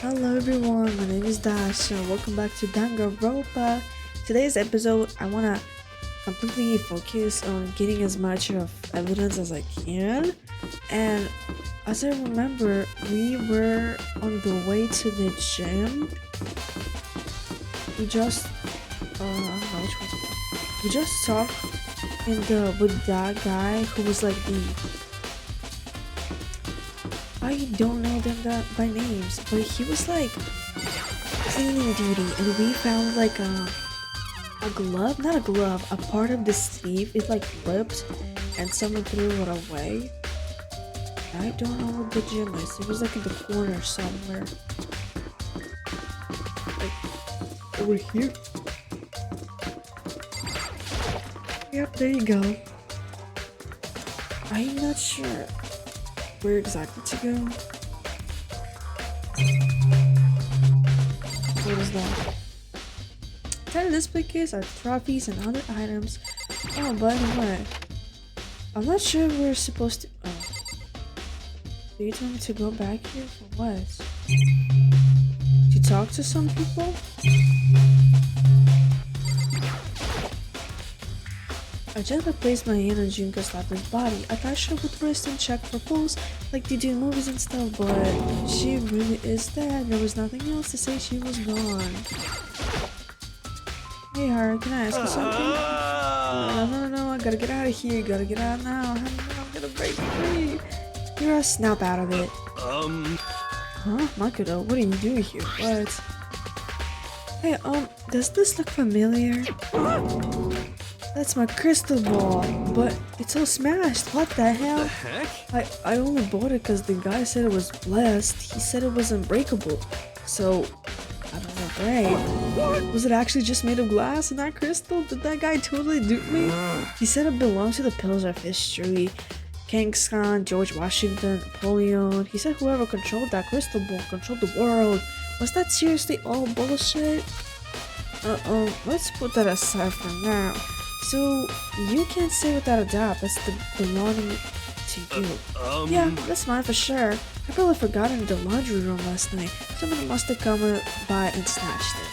Hello everyone, my name is Dash and welcome back to Danganronpa. Today's episode, I want to completely focus on getting as much of evidence as I can. And as I remember, we were on the way to the gym. We just, I don't know which one. We just talked with that guy who was like I don't know them that by names, but he was like cleaning duty, and we found like a glove, not a glove, a part of the sleeve. It like flipped, and someone threw it away. I don't know what the gym is. It was like in the corner somewhere, like over here. Yep, there you go. I'm not sure where exactly to go. What is that? Inside of this bookcase are trophies and other items. Oh, by the way, I'm not sure we're supposed to. Oh, do you tell me to go back here for what? To talk to some people? I gently placed my hand on Junko's Slapper's body. I touched her with wrist and checked for pulse, like they do in movies and stuff, but she really is dead. There was nothing else to say, she was gone. Hey, Hara, can I ask you something? No, I gotta get out of here. Gotta get out now. I'm gonna break free. You're a snap out of it. Huh? Makoto, what are you doing here? What? Hey, does this look familiar? That's my crystal ball, but it's all smashed. What the hell? The heck? I only bought it because the guy said it was blessed. He said it was unbreakable. So, I don't know, break. What? Was it actually just made of glass and not crystal? Did that guy totally dupe me? He said it belonged to the pillars of history. Genghis Khan, George Washington, Napoleon. He said whoever controlled that crystal ball controlled the world. Was that seriously all bullshit? Let's put that aside for now. So, you can't say without a doubt that's the belonging to you. Yeah, that's mine for sure. I probably forgot it in the laundry room last night. Someone must have come by and snatched it.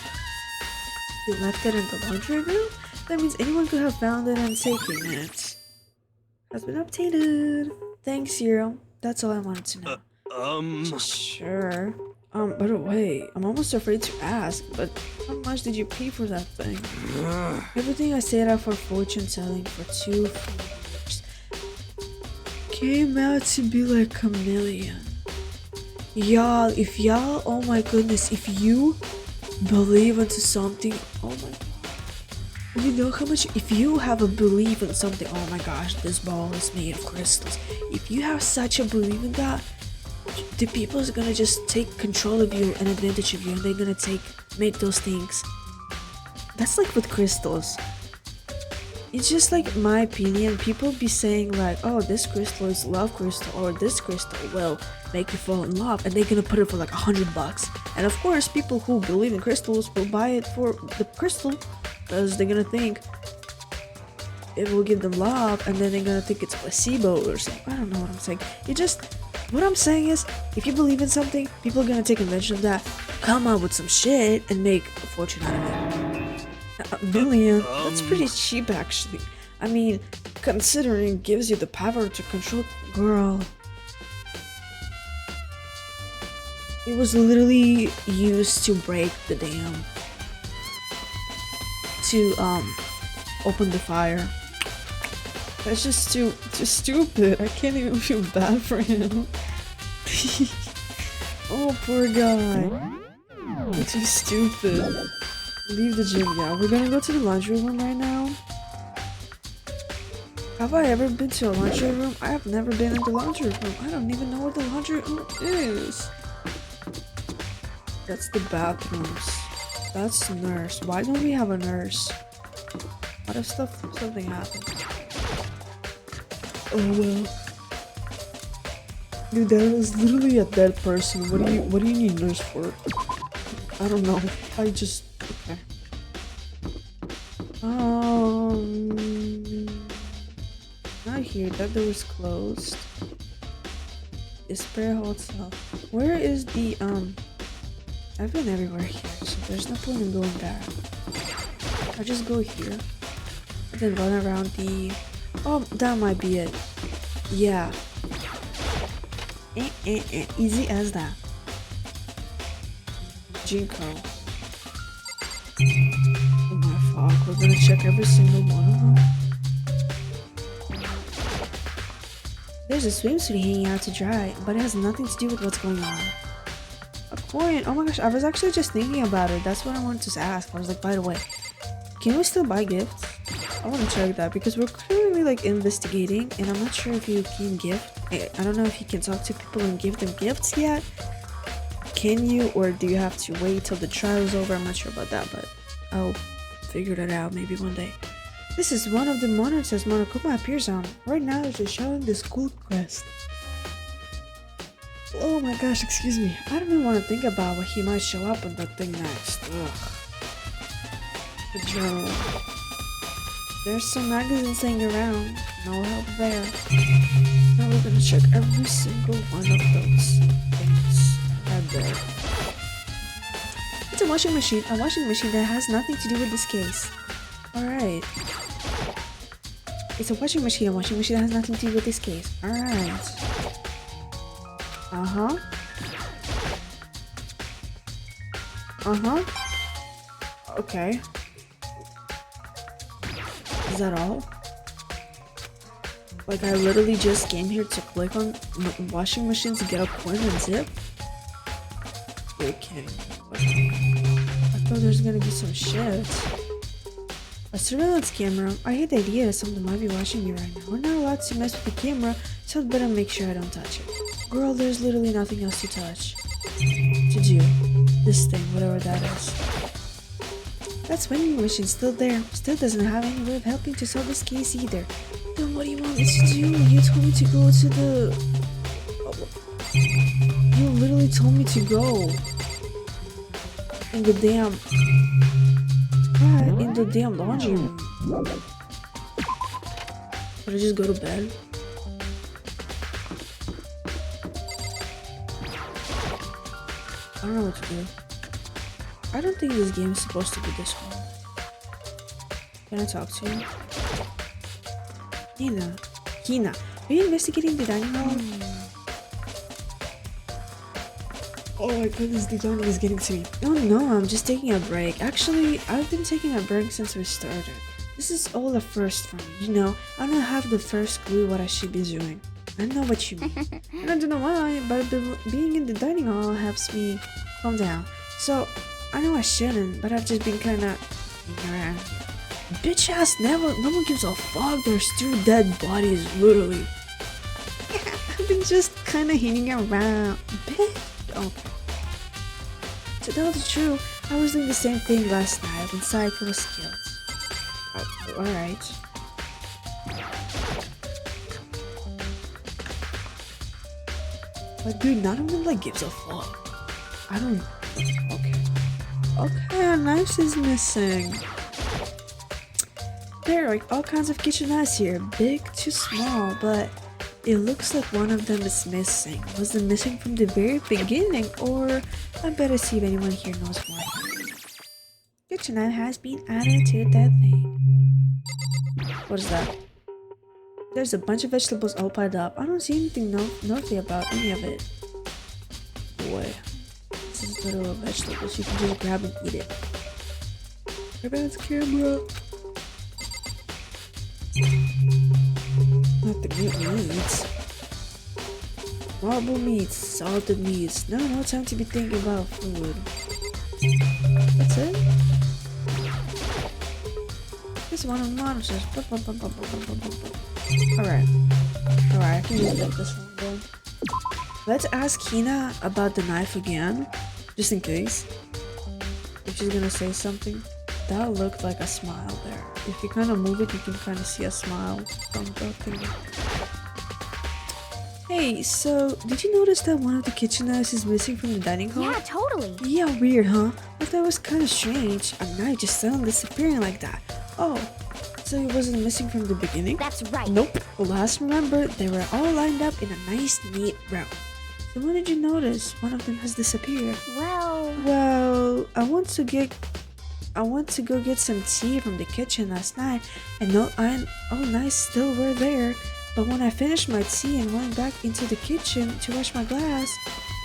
You left it in the laundry room? That means anyone could have found it and taken it. Has been updated. Thanks, Hero. That's all I wanted to know. Sure. By the way, I'm almost afraid to ask, but how much did you pay for that thing? Everything I set out for fortune telling for 2 years came out to be like a million. Y'all, oh my goodness, if you believe into something, oh my god. You know how much, if you have a belief in something, oh my gosh, this ball is made of crystals. If you have such a belief in that, the people are gonna just take control of you and advantage of you, and they're gonna make those things. That's like with crystals. It's just like my opinion. People be saying like, oh, this crystal is love crystal, or this crystal will make you fall in love, and they're gonna put it for like $100. And of course, people who believe in crystals will buy it for the crystal, because they're gonna think it will give them love, and then they're gonna think it's placebo or something. I don't know what I'm saying. What I'm saying is, if you believe in something, people are gonna take advantage of that, come up with some shit, and make a fortune out of it. A million? That's pretty cheap, actually. I mean, considering it gives you the power to control. Girl. It was literally used to break the dam. To, open the fire. That's just too stupid. I can't even feel bad for him. Oh, poor guy. You're too stupid. Leave the gym, yeah. We're gonna go to the laundry room right now. Have I ever been to a laundry room? I have never been in the laundry room. I don't even know what the laundry room is. That's the bathrooms. That's nurse. Why don't we have a nurse? What if something happened? Oh well. Dude, that was literally a dead person. What do you need nurse for? I don't know. I just okay. Not here. That door is closed. Despair Hotel. Where is the I've been everywhere here, so there's no point in going back. I'll just go here. And then run around the... Oh, that might be it. Yeah. Easy as that. Jinko. Oh my fuck, we're gonna check every single one of them. There's a swimsuit hanging out to dry, but it has nothing to do with what's going on. A coin! Oh my gosh, I was actually just thinking about it. That's what I wanted to ask. I was like, by the way, can we still buy gifts? I want to check that because we're currently like investigating and I'm not sure if you can gift. I don't know if you can talk to people and give them gifts yet. Can you, or do you have to wait till the trial is over? I'm not sure about that, but I'll figure that out maybe one day. This is one of the monitors Monokuma appears on. Right now it's just showing the school quest. Oh my gosh, excuse me. I don't even want to think about what he might show up on that thing next. Ugh. The journal. There's some magazines hanging around. No help there. Now we're gonna check every single one of those things right there. It's a washing machine that has nothing to do with this case. Alright. It's a washing machine that has nothing to do with this case. Alright. Uh-huh. Okay. Is that all? Like I literally just came here to click on washing machines to get a coin and zip? You're kidding. I thought there's gonna be some shit. A surveillance camera? I hate the idea that someone might be watching me right now. We're not allowed to mess with the camera, so I'd better make sure I don't touch it. Girl, there's literally nothing else to touch. To do. This thing, whatever that is. That vending machine's still there. Still doesn't have any way of helping to solve this case either. Then what do you want me to do? You told me to go to the... You literally told me to go. In the damn... in the damn laundry room. Should I just go to bed? I don't know what to do. I don't think this game is supposed to be this hard. Can I talk to you? Hina, are you investigating the dining hall? Oh my goodness, the yawning is getting to me. Oh no, I'm just taking a break. Actually, I've been taking a break since we started. This is all a first for me, you know? I don't have the first clue what I should be doing. I know what you mean. And I don't know why, but being in the dining hall helps me calm down. So, I know I shouldn't, but I've just been kinda hanging around. Bitch ass, no one gives a fuck. There's 2 dead bodies, literally. I've been just kinda hanging around. Bitch. Okay. To tell the truth, I was doing the same thing last night in psycho skills. Alright. But dude, none of them like gives a fuck. I don't... Okay. Okay, a knife is missing. There are like all kinds of kitchen knives here. Big to small, but it looks like one of them is missing. Was it missing from the very beginning? Or I better see if anyone here knows more. Kitchen knife has been added to that thing. What is that? There's a bunch of vegetables all piled up. I don't see anything noteworthy about any of it. Boy, this is little vegetables. You can just grab and eat it. Grab out the camera. Not the meat meats. Marble meats, salted meats. No time to be thinking about food. That's it? This one of the monsters. Alright, I can just let this one go. Let's ask Hina about the knife again, just in case. If she's gonna say something. That looked like a smile there. If you kind of move it, you can kind of see a smile from the thing. Hey, so did you notice that one of the kitchen knives is missing from the dining hall? Yeah, totally. Yeah, weird, huh? I thought it was kind of strange. A knife just suddenly disappearing like that. Oh, so it wasn't missing from the beginning? That's right. Nope. Last remember, they were all lined up in a nice, neat row. So when did you notice one of them has disappeared? Well, I went to go get some tea from the kitchen last night, and all nice still were there. But when I finished my tea and went back into the kitchen to wash my glass,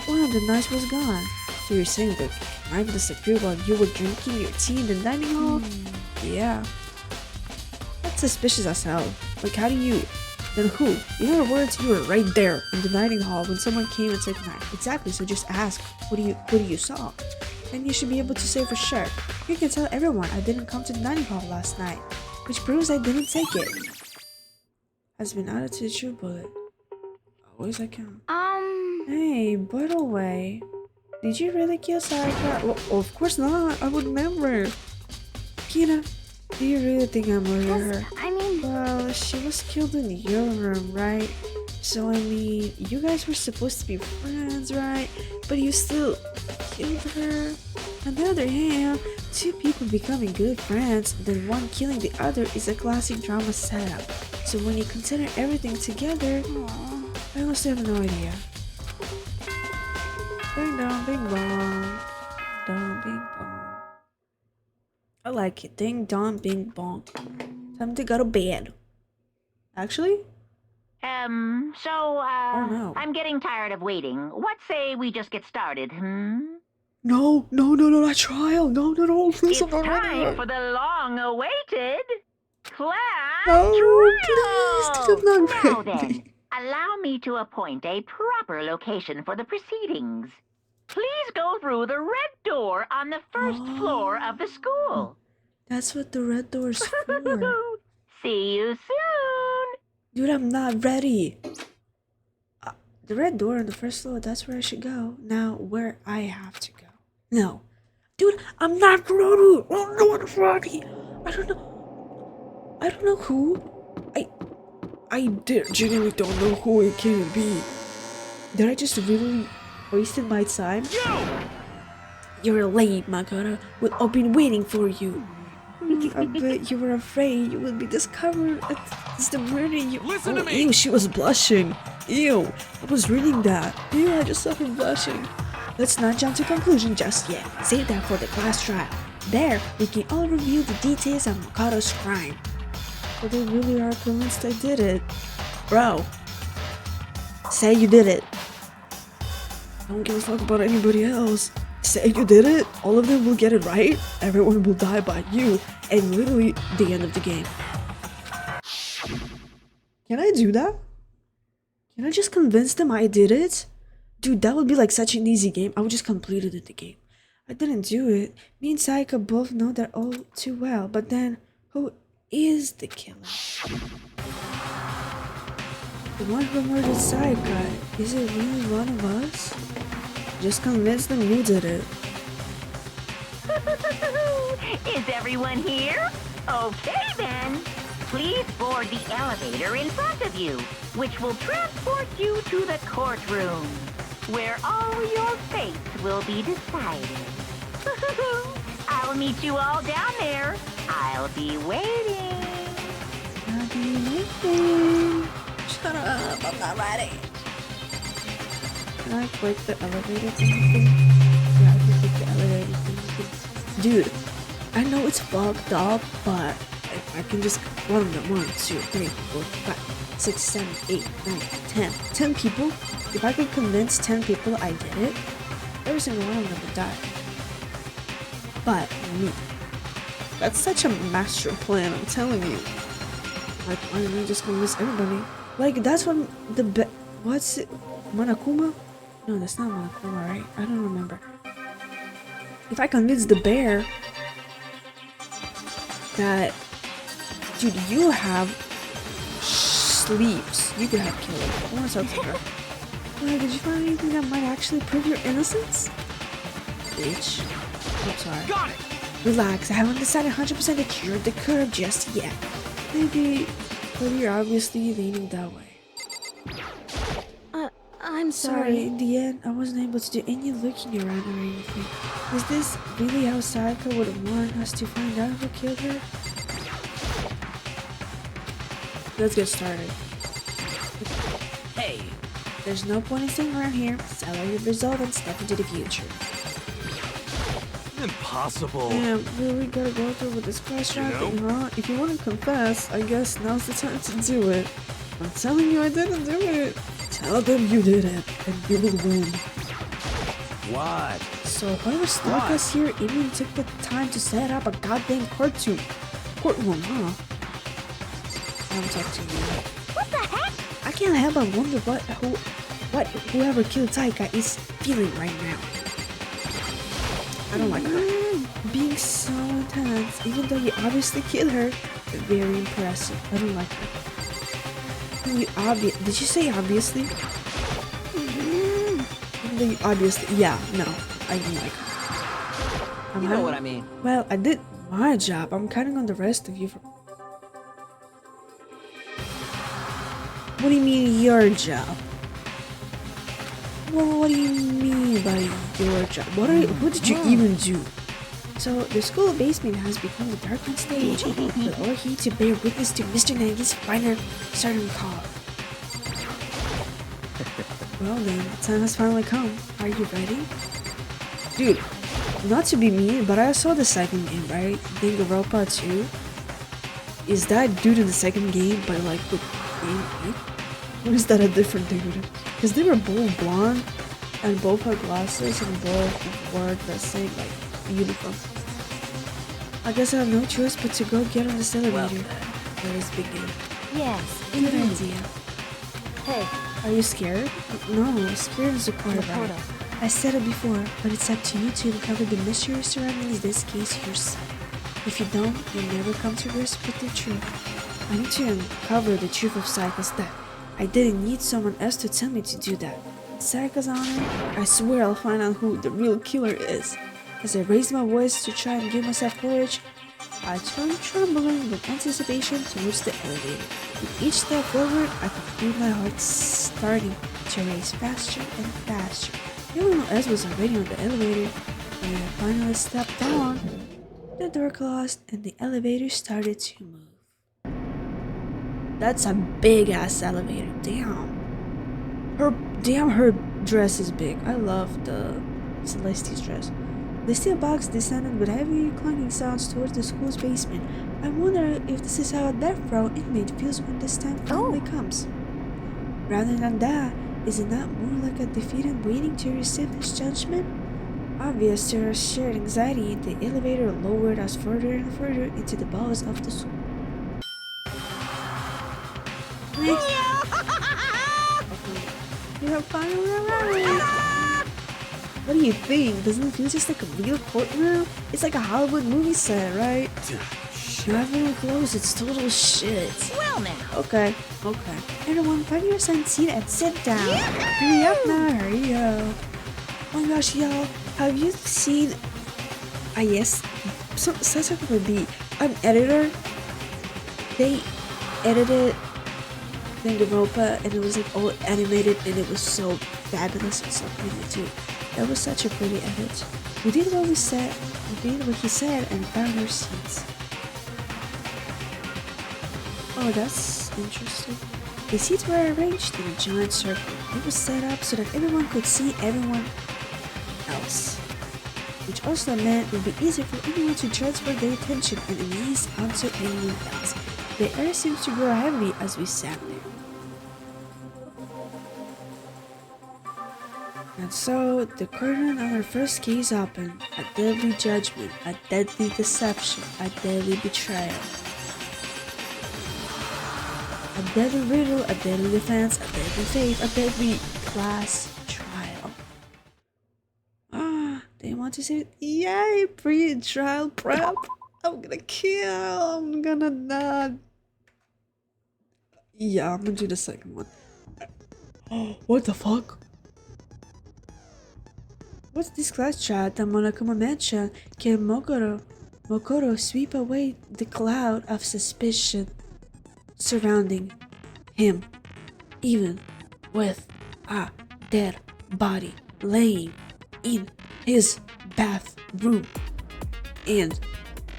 one of the knives was gone. So you're saying the knife disappeared while you were drinking your tea in the dining hall? Yeah. That's suspicious as hell. Like, how do you... Then who? In other words, you were right there in the dining hall when someone came and took the knife. Exactly, so just ask, who do you saw? And you should be able to say for sure. You can tell everyone I didn't come to the dining hall last night, which proves I didn't take it. Has been added to the true bullet. Always I can. Hey, by the way, did you really kill Sarika? Well, of course not. I would never. Kina, do you really think I murdered her? I mean... Well, she was killed in your room, right? So, I mean, you guys were supposed to be friends, right? But you still killed her. On the other hand, two people becoming good friends, then one killing the other is a classic drama setup. So when you consider everything together, I honestly have no idea. Ding dong, bing bong. Dong, bing bong. I like it. Ding dong, bing bong. Time to go to bed. Actually? Oh no. I'm getting tired of waiting. What say we just get started, No, not trial. No, please, It's time for the long-awaited class No, trial! please, I'm not Now ready. then, allow me to appoint a proper location for the proceedings. Please go through the red door on the first floor of the school. That's what the red door is for. See you soon! Dude, I'm not ready. The red door on the first floor, that's where I should go. Now, where I have to go. No. Dude, I'm not ready. I'm not ready. I don't know who. I genuinely don't know who it can be. Did I just really wasted my time? You're late, Makoto. I've been waiting for you. I bet you were afraid you would be discovered as the murder you— Listen to me! Ew, she was blushing. Ew, I was reading that. Ew, I just saw her blushing. Let's not jump to conclusion just yet. Save that for the class trial. There, we can all review the details of Makoto's crime. But they really are convinced I did it. Bro, say you did it. I don't give a fuck about anybody else. Say you did it, all of them will get it right, everyone will die by you, and literally the end of the game. Can I do that? Can I just convince them I did it? Dude, that would be like such an easy game. I would just complete it in the game. I didn't do it. Me and Saika both know that all too well, but then who is the killer? The one who murdered Saika, is it really one of us? Just convince them you did it. Is everyone here? Okay then. Please board the elevator in front of you, which will transport you to the courtroom, where all your fates will be decided. I'll meet you all down there. I'll be waiting. I'll be waiting. Shut up, I'm not ready. Can I click the elevator thing? Yeah, I can click the elevator thing. Dude, I know it's fucked up, but if I can just one of them, 1, 2, 3, 4, 5, 6, 7, 8, 9, 10. 10 people? If I could convince 10 people I did it, every single one of them would die. But me. That's such a master plan, I'm telling you. Like, why don't I just convince everybody? Like, that's when the what's it? Monokuma? No, that's not Monokuma, right? I don't remember. If I convince the bear that, dude, you have sleeves, you could have killed her. I want to talk to her. Did you find anything that might actually prove your innocence? Bitch. I'm sorry. Got it! Relax, I haven't decided 100% that you're the curve just yet. Maybe, but you're obviously leaning that way. I'm Sorry, in the end, I wasn't able to do any looking around or anything. Is this really how Sayaka would want us to find out who killed her? Let's get started. Hey, there's no point in staying around here. Settle your resolve and step into the future. Impossible. Damn, really gotta go through with this class You know? tracking, huh? If you want to confess, I guess now's the time to do it. I'm telling you I didn't do it. Tell them you did it, and you will win. What? So whoever stuck us here even took the time to set up a goddamn courtroom, huh? I'm talking to you. What the heck? I can't help but wonder what whoever killed Taika is feeling right now. I don't like her. Being so intense, even though you obviously killed her, very impressive. I don't like her. Did you say obviously? Even though you obviously, yeah, no, I don't like her. You know what I mean. Well, I did my job. I'm counting on the rest of you for. What do you mean your job? Well, what do you mean by your job? What did you even do? So, the school basement has become the darkened stage, with all here to bear witness to Mr. Nagy's final certain call. Well then, the time has finally come. Are you ready? Dude, not to be mean, but I saw the second game, right? Danganronpa 2. Is that dude in the second game, but like with game 8? Or is that a different dude? Because they were both blonde, and both had glasses, and both wore the same, like, uniform. I guess I have no choice but to go get on this elevator. Let us begin. Yes. Good idea. Hey, Are you scared? No, scared is a part of Reporter. it. I said it before, but it's up to you to uncover the mystery surrounding this case yourself. If you don't, you'll never come to grips with the truth. I need to uncover the truth of Sayaka's death. I didn't need someone else to tell me to do that. Sayaka's honor, I swear I'll find out who the real killer is. As I raised my voice to try and give myself courage, I turned trembling with anticipation towards the elevator. With each step forward, I could feel my heart starting to race faster and faster. Everyone else was already on the elevator. When I finally stepped on, the door closed and the elevator started to move. That's a big ass elevator. Her dress is big. I love the Celeste's dress. The steel box descended with heavy clunking sounds towards the school's basement. I wonder if this is how a death row inmate feels when this time finally comes. Rather than that, is it not more like a defeated waiting to receive his judgment? Obvious there is shared anxiety, the elevator lowered us further and further into the bowels of the school. You have finally arrived! What do you think? Doesn't it feel just like a real courtroom? It's like a Hollywood movie set, right? Not very close, it's total shit. well now. Okay. Everyone, find your assigned seat and sit down. Hurry up now, hurry up. Oh my gosh, y'all, have you seen... yes, such an editor. They edited Danganronpa and it was like all animated and it was so fabulous and so pretty too. That was such a pretty edit. We did what he said and found our seats. Oh, that's interesting. The seats were arranged in a giant circle. It was set up so that everyone could see everyone else, which also meant it would be easier for anyone to transfer their attention and ease onto anyone else. The air seems to grow heavy as we sat there. And so, the curtain on our first case opened. A deadly judgment, a deadly deception, a deadly betrayal. A deadly riddle, a deadly defense, a deadly faith, a deadly class trial. They want to say it? Yay, pre-trial prep. I'm gonna kill, I'm gonna not. Yeah, I'm gonna do the second one. What the fuck? What's this class chat that Monokuma mentioned? Can Mokoro sweep away the cloud of suspicion surrounding him, even with a dead body laying in his bathroom? And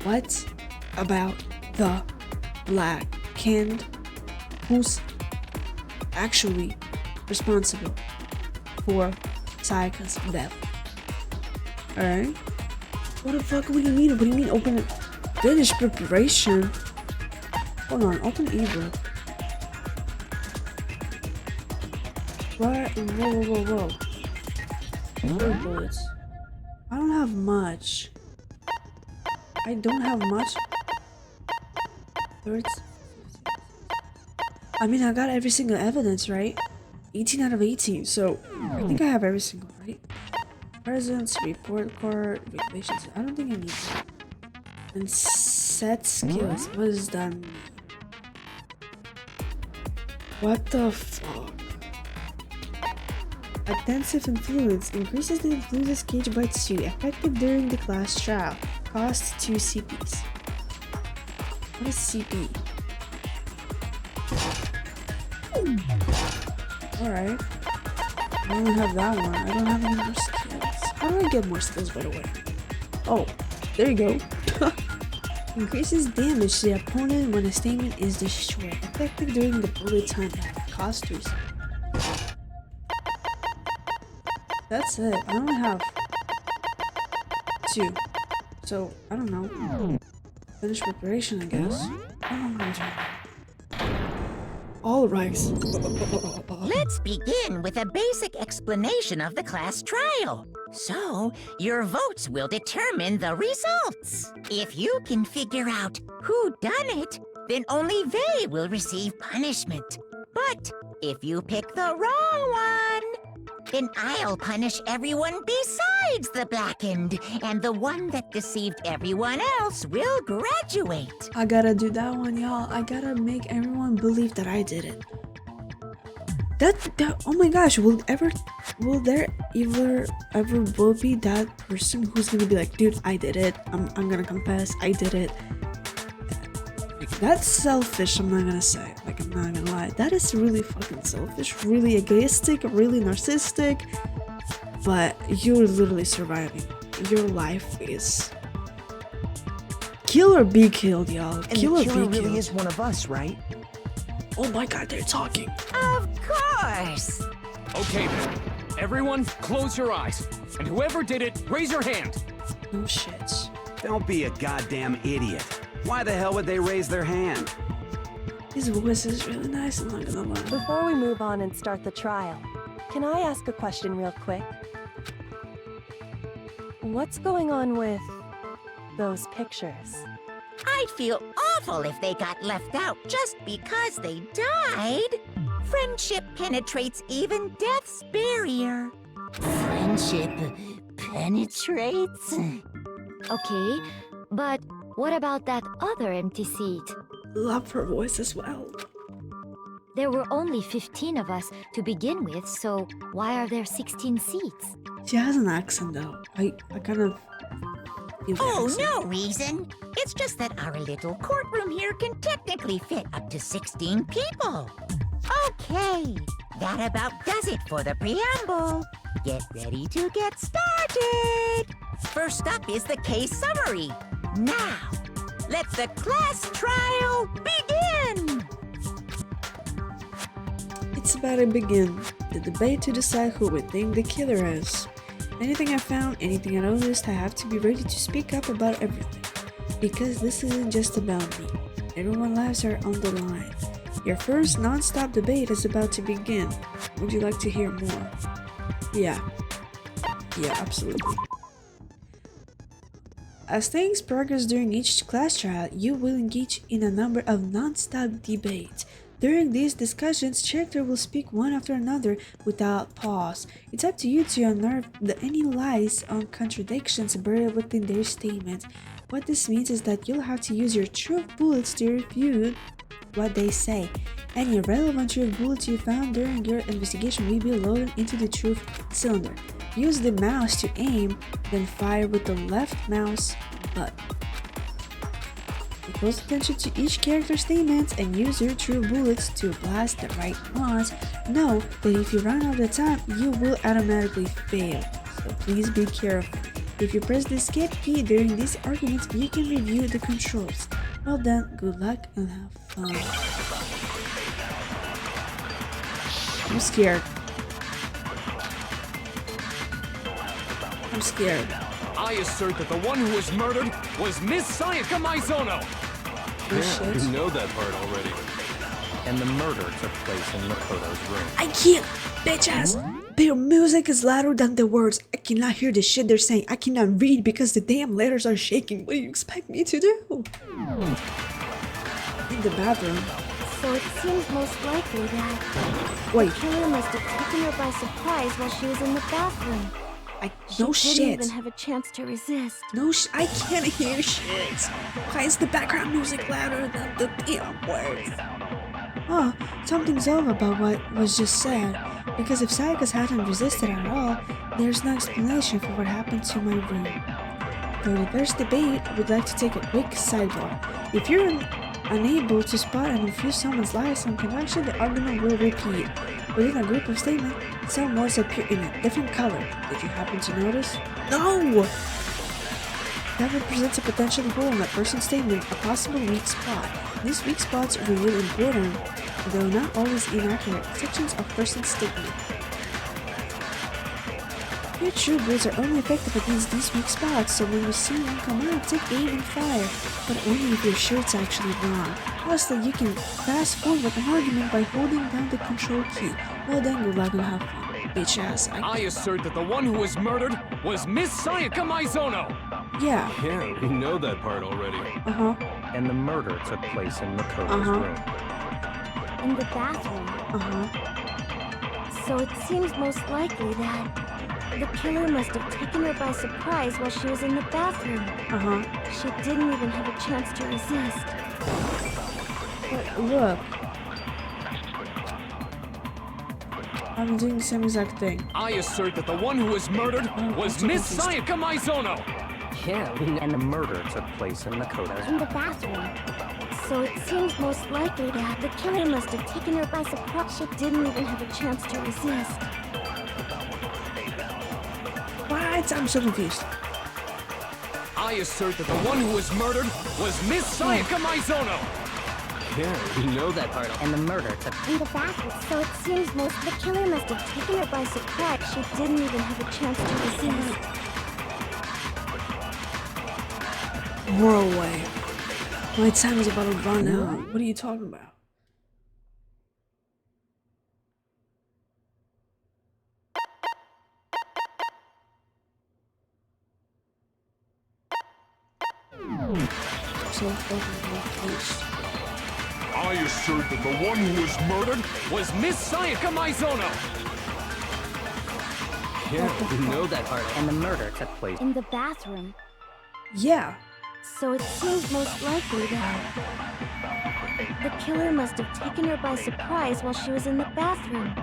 what about the black hand who's actually responsible for Sayaka's death? Alright? What the fuck? What do you mean? What do you mean open it? Finish preparation? Hold on, open ebook. What? Whoa. 3 bullets. I don't have much. I don't have much. Thirds. I mean, I got every single evidence, right? 18 out of 18, so I think I have every single, right? Presents, report card, regulations. I don't think I need that. And set skills. What does that mean? What the fuck? Attentive influence increases the influence gauge by 2, effective during the class trial. Cost 2 CPs. What is CP? Alright. I don't have that one. I don't have any more skills. How do I get more skills, by the way? Oh, there you go. Increases damage to the opponent when a statement is destroyed. Effective during the bullet time. Cost 3. That's it. I only have 2. So, I don't know. Finish preparation, I guess. All right. Let's begin with a basic explanation of the class trial. So, your votes will determine the results. If you can figure out who done it, then only they will receive punishment. But if you pick the wrong one, then I'll punish everyone besides the blackened, and the one that deceived everyone else will graduate. I gotta do that one, y'all. I gotta make everyone believe that I did it. That oh my gosh, will there ever will be that person who's gonna be like, dude, I did it. I'm gonna confess, I did it. That's selfish, I'm not gonna say. Like, I'm not gonna lie. That is really fucking selfish, really egoistic, really narcissistic. But you're literally surviving. Your life is kill or be killed, y'all. And Kill the or killer be really killed. is one of us, right? Oh my god, they're talking. Of course. Okay then. Everyone, close your eyes. And whoever did it, raise your hand. No shit. Don't be a goddamn idiot. Why the hell would they raise their hand? His voice is really nice, I'm not gonna lie. Before we move on and start the trial, can I ask a question real quick? What's going on with those pictures? I'd feel awful if they got left out just because they died. Friendship penetrates even death's barrier. Friendship penetrates? Okay, but what about that other empty seat? Love her voice as well. There were only 15 of us to begin with, so why are there 16 seats? She has an accent though. I kind of feel the Oh, accent. no reason. It's just that our little courtroom here can technically fit up to 16 people. Okay, that about does it for the preamble. Get ready to get started. First up is the case summary. Now, let the class trial begin. It's about to begin. The debate to decide who we think the killer is. Anything I found, anything I noticed, I have to be ready to speak up about everything. Because this isn't just about me. Everyone's lives are on the line. Your first non-stop debate is about to begin. Would you like to hear more? Yeah, absolutely. As things progress during each class trial, you will engage in a number of non-stop debates. During these discussions, characters will speak one after another without pause. It's up to you to unearth any lies or contradictions buried within their statements. What this means is that you'll have to use your truth bullets to refute what they say. Any relevant truth bullets you found during your investigation will be loaded into the truth cylinder. Use the mouse to aim, then fire with the left mouse button. Pay close attention to each character's statements and use your true bullets to blast the right ones. Know that if you run out of time, you will automatically fail, so please be careful. If you press the escape key during these arguments, you can review the controls. Well done, good luck, and have fun. I'm scared. I'm scared. I assert that the one who was murdered was Miss Sayaka Maizono. Oh, shit. You know that part already. And the murder took place in Makoto's room. I can't, bitch ass. Their music is louder than the words. I cannot hear the shit they're saying. I cannot read because the damn letters are shaking. What do you expect me to do? In the bathroom. So it seems most likely that Wait, the killer must have taken her by surprise while she was in the bathroom. no She didn't shit. even have a chance to resist. I can't hear shit. Why is the background music louder than the damn words? Oh, something's off about what was just said. Because if Sayaka's hadn't resisted at all, there's no explanation for what happened to my room. For the first debate, I would like to take a quick sidebar. If you're unable to spot and infuse someone's lies on convention, the argument will repeat. Within a group of statements, some words appear in a different color. Did you happen to notice? No! That represents a potential hole in a person's statement, a possible weak spot. These weak spots reveal important, though not always inaccurate, sections of person's statement. Your true words are only effective against these weak spots, so when you see one come out, take aim and fire, but only if you're sure it's actually wrong. Lastly, you can fast forward an argument by holding down the control key. Well then, good luck and have fun, bitch ass. I assert that the one who was murdered was Miss Sayaka Maizono. Yeah. Yeah, we know that part already. Uh-huh. And the murder took place in Makoto's room. In the bathroom. Uh-huh. So it seems most likely that the killer must have taken her by surprise while she was in the bathroom. Uh-huh. She didn't even have a chance to resist. But look. I'm doing the same exact thing. I assert that the one who was murdered was Miss Sayaka Maizono. Yeah, and the murder took place in Makoto's In the bathroom. So it seems most likely that the killer must have taken her by surprise. She didn't even have a chance to resist. What? I'm so confused. I assert that the one who was murdered was Miss Sayaka Maizono. Yeah, we know that part. And the murder took In the bathroom. So it seems the killer must have taken her by surprise. She didn't even have a chance to resist. Whirl away. My time is about to run out. What are you talking about? So fucking confused. I assert that the one who was murdered was Miss Sayaka Maizono. Yeah, we know that part. And the murder took place. In the bathroom. Yeah. So it seems most likely that the killer must have taken her by surprise while she was in the bathroom.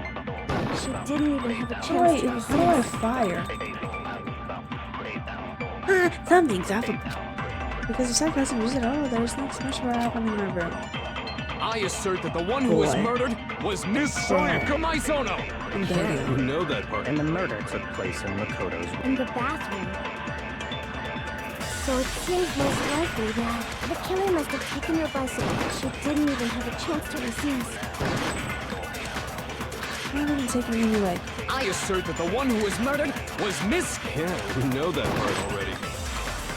She didn't even have a chance to How do I resist. fire? Something's up. Because if Sayaka hasn't used it at all, there's not so much what happened in my room. I assert that the one who was Boy. murdered was Miss Sayaka Maizono. I'm dead. Yeah, we know that part. And the murder took place in Makoto's room. In the bathroom. So it seems most likely that the killer must have taken her by surprise. She didn't even have a chance to resist. I didn't take me anyway. I assert that the one who was murdered was Miss... Yeah, we know that part already.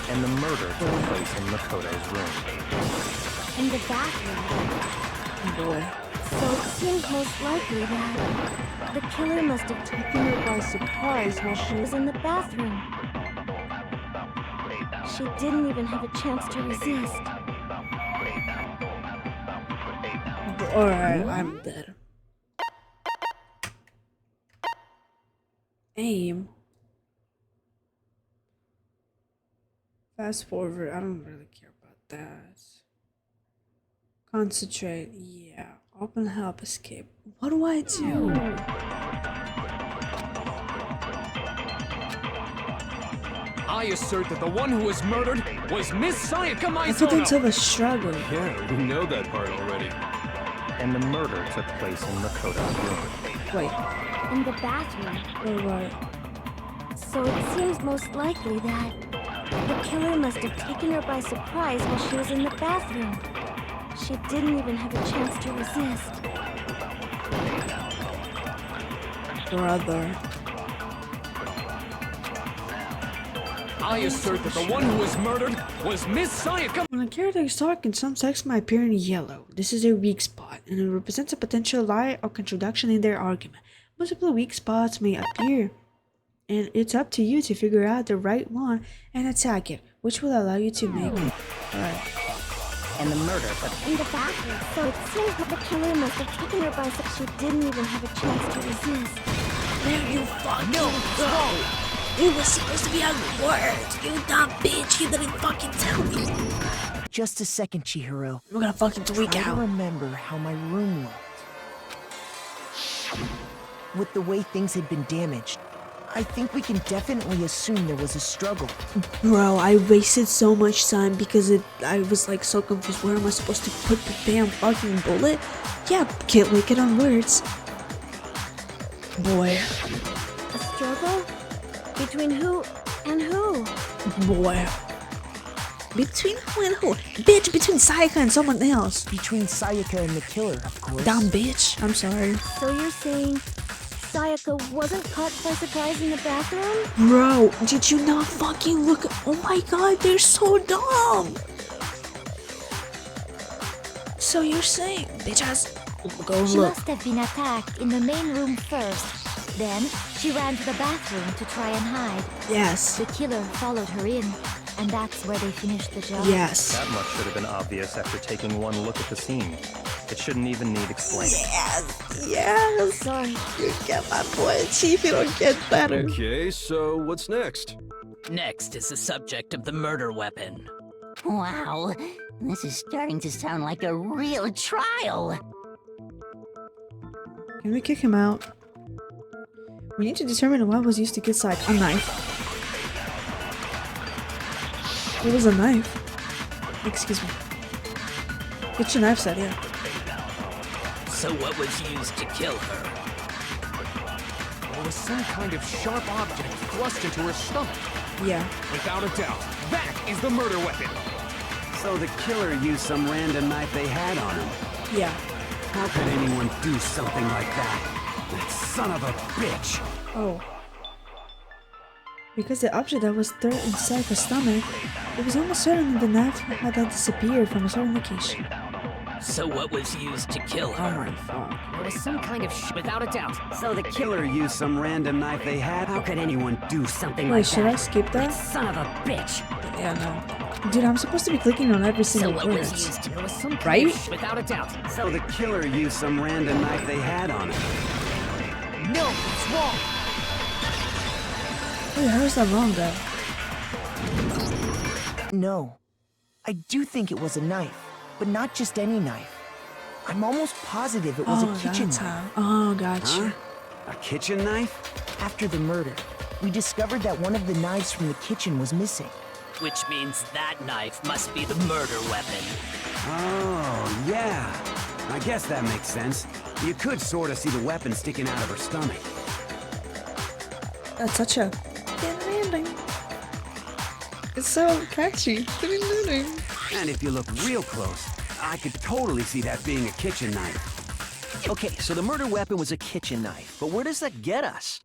And the murder took place in Makoto's room. In the bathroom. Boy. So it seems most likely that the killer must have taken her by surprise while she was in the bathroom. She didn't even have a chance to resist. Alright, I'm dead. Aim. Fast forward, I don't really care about that. Concentrate, yeah. Open help, escape. What do I do? I assert that the one who was murdered was Miss Sayaka I took until Maizono. the struggle. Yeah, we know that part already. And the murder took place in Makoto's room. Wait, In the bathroom. wait. So it seems most likely that the killer must have taken her by surprise while she was in the bathroom. She didn't even have a chance to resist. Brother. I assert that the one who was murdered was Miss Sayaka. When a character is talking, some text might appear in yellow. This is their weak spot, and it represents a potential lie or contradiction in their argument. Multiple weak spots may appear, and it's up to you to figure out the right one and attack it, which will allow you to make it. Alright. And the murder, but In the bathroom, so it seems that the killer must have taken her by such she didn't even have a chance to resist. Man, you fucking go! It was supposed to be on words! You dumb bitch! You didn't fucking tell me! Just a second, Chihiro. We're gonna fucking tweak Try to out. remember how my room looked. With the way things had been damaged, I think we can definitely assume there was a struggle. Bro, I wasted so much time because I was like so confused. Where am I supposed to put the damn fucking bullet? Yeah, can't link it on words. Boy. A struggle? Between who and who? Boy. Between who and who? Bitch, between Sayaka and someone else. Between Sayaka and the killer, of course. Dumb bitch. I'm sorry. So you're saying Sayaka wasn't caught by surprise in the bathroom? Bro, did you not fucking look? Oh my god, they're so dumb. So you're saying, bitch ass. Go She look. must have been attacked in the main room first. Then she ran to the bathroom to try and hide. Yes. The killer followed her in, and that's where they finished the job. Yes. That much should have been obvious after taking one look at the scene. It shouldn't even need explaining. Yes. Yes. Sorry. You get my point, Chief. You don't get better. Okay, so what's next? Next is the subject of the murder weapon. Wow, this is starting to sound like a real trial. Can we kick him out? We need to determine what was used to kill Sayaka. A knife. It was a knife. Excuse me. Get your knife set, yeah. So what was used to kill her? There was some kind of sharp object thrust into her stomach. Yeah. Without a doubt, that is the murder weapon. So the killer used some random knife they had on him. Yeah. How could anyone do something like that? That son of a bitch! Oh. Because the object that was thrown inside her stomach, it was almost certain that the knife had disappeared from a certain location. So what was used to kill her? There was some kind of without a doubt. So the killer used some random knife they had? How could anyone do something Wait, like should that? I skip that? Son of a bitch! Yeah, no. Dude, I'm supposed to be clicking on every So single what word. was used to There was some kind Right? of without a doubt. So the killer used some random knife they had on him. No, it's wrong. Wait, how is that wrong though? No. I do think it was a knife, but not just any knife. I'm almost positive it was a kitchen that's knife. how. Oh, gotcha. Huh? A kitchen knife? After the murder, we discovered that one of the knives from the kitchen was missing. Which means that knife must be the murder weapon. Oh, yeah. I guess that makes sense. You could sort of see the weapon sticking out of her stomach. That's such a landing. It's so catchy. And if you look real close, I could totally see that being a kitchen knife. Okay, so the murder weapon was a kitchen knife, but where does that get us?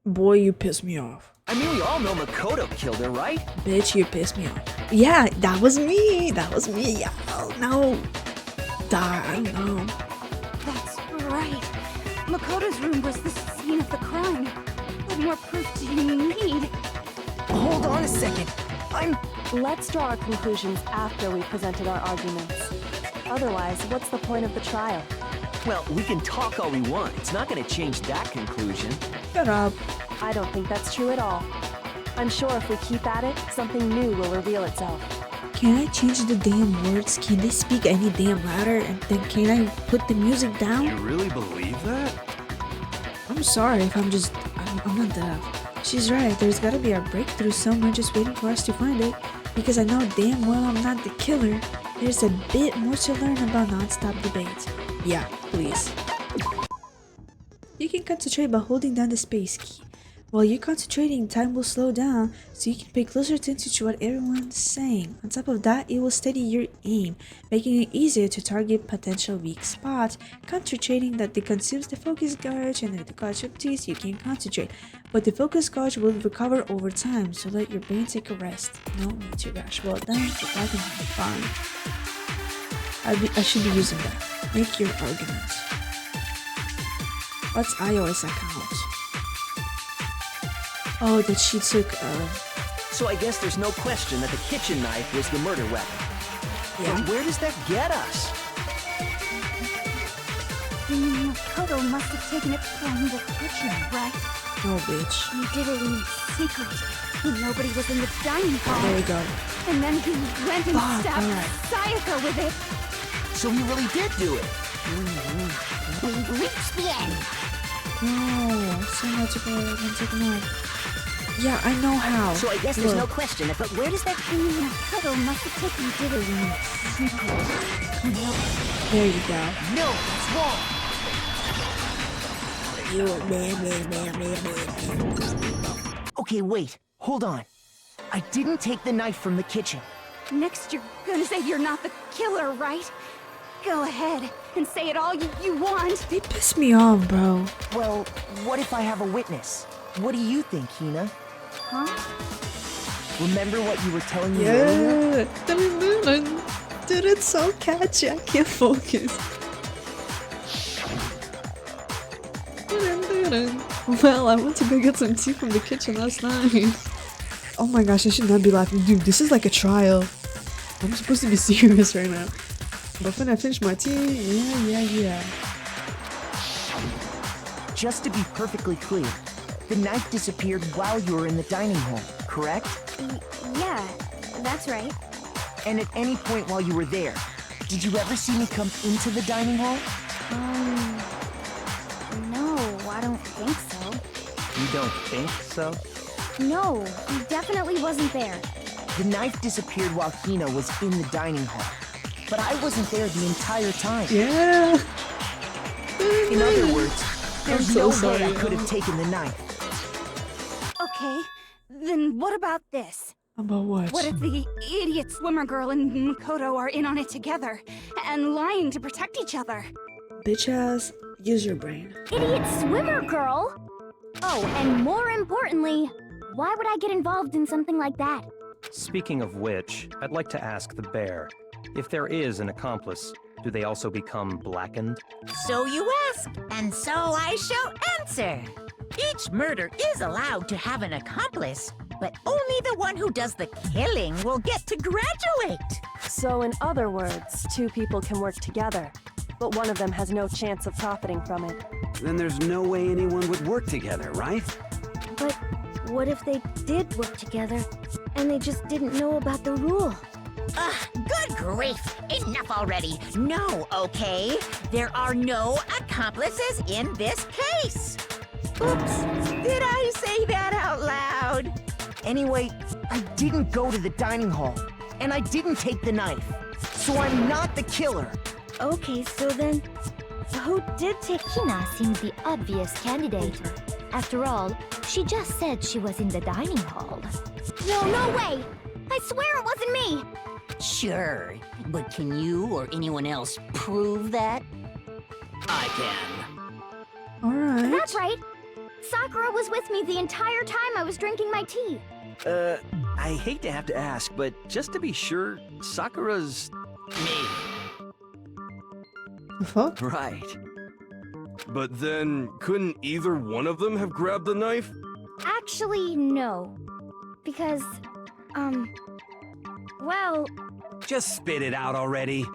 Boy, you piss me off. I mean, we all know Makoto killed her, right? Bitch, you piss me off. Yeah, that was me. That was me. Yeah, oh, no. I don't know. That's right. Makoto's room was the scene of the crime. What more proof do you need? Hold on a second. Let's draw our conclusions after we've presented our arguments. Otherwise, what's the point of the trial? Well, we can talk all we want. It's not going to change that conclusion. Shut up. I don't think that's true at all. I'm sure if we keep at it, something new will reveal itself. Can I change the damn words? Can they speak any damn louder? And then can I put the music down? You really believe that? I'm sorry if I'm not deaf. She's right. There's gotta be a breakthrough somewhere just waiting for us to find it. Because I know damn well I'm not the killer. There's a bit more to learn about non-stop debates. Yeah, please. You can concentrate by holding down the space key. While you're concentrating, time will slow down, so you can pay closer attention to what everyone's saying. On top of that, it will steady your aim, making it easier to target potential weak spots. Concentrating that consumes the focus gauge and the casualties you can concentrate. But the focus gauge will recover over time, so let your brain take a rest. No need to rush. Well, then that can be fine. I should be using that. Make your argument. What's iOS account? Oh, that she took. So I guess there's no question that the kitchen knife was the murder weapon. Yeah. But where does that get us? Makoto must have taken it from the kitchen, right? Oh, bitch. He did it in secret when nobody was in the dining hall. There you go. And then he went and stabbed alright. Sayaka with it. So he really did do it. We reached the end. No, so much of it. Yeah, I know how. So I guess there's no question that, but where does that... Makoto must have taken it in secret. There you go. No, that's wrong. Okay, wait. Hold on. I didn't take the knife from the kitchen. Next, you're gonna say you're not the killer, right? Go ahead and say it all you want. They piss me off, bro. Well, what if I have a witness? What do you think, Hina? Huh? Remember what you were telling me earlier? Yeah. Dude, it's so catchy. I can't focus. Well, I went to go get some tea from the kitchen last night. Oh my gosh, I should not be laughing. Dude, this is like a trial. I'm supposed to be serious right now. But when I finish my tea, yeah. Just to be perfectly clear, the knife disappeared while you were in the dining hall, correct? Yeah, that's right. And at any point while you were there, did you ever see me come into the dining hall? No, I don't think so. You don't think so? No, he definitely wasn't there. The knife disappeared while Hina was in the dining hall. But I wasn't there the entire time. Yeah. In other words, there's so no sorry, way I could have taken the knife. Okay, then what about this? About what? What if the idiot swimmer girl and Makoto are in on it together and lying to protect each other? Bitch ass, use your brain. Idiot swimmer girl? Oh, and more importantly, why would I get involved in something like that? Speaking of which, I'd like to ask the bear, if there is an accomplice, do they also become blackened? So you ask, and so I shall answer. Each murder is allowed to have an accomplice, but only the one who does the killing will get to graduate. So in other words, two people can work together, but one of them has no chance of profiting from it. Then there's no way anyone would work together, right? But what if they did work together and they just didn't know about the rule? Good grief! Enough already! No, okay? There are no accomplices in this case! Oops! Did I say that out loud? Anyway, I didn't go to the dining hall, and I didn't take the knife. So I'm not the killer. Okay, so then, who did take Hina seems the obvious candidate. After all, she just said she was in the dining hall. No way! I swear it wasn't me! Sure, but can you or anyone else prove that? I can. Alright. That's right! Sakura was with me the entire time I was drinking my tea. I hate to have to ask, but just to be sure, Sakura's... Me. The fuck? Right. But then, couldn't either one of them have grabbed the knife? Actually, no. Because, well... Just spit it out already.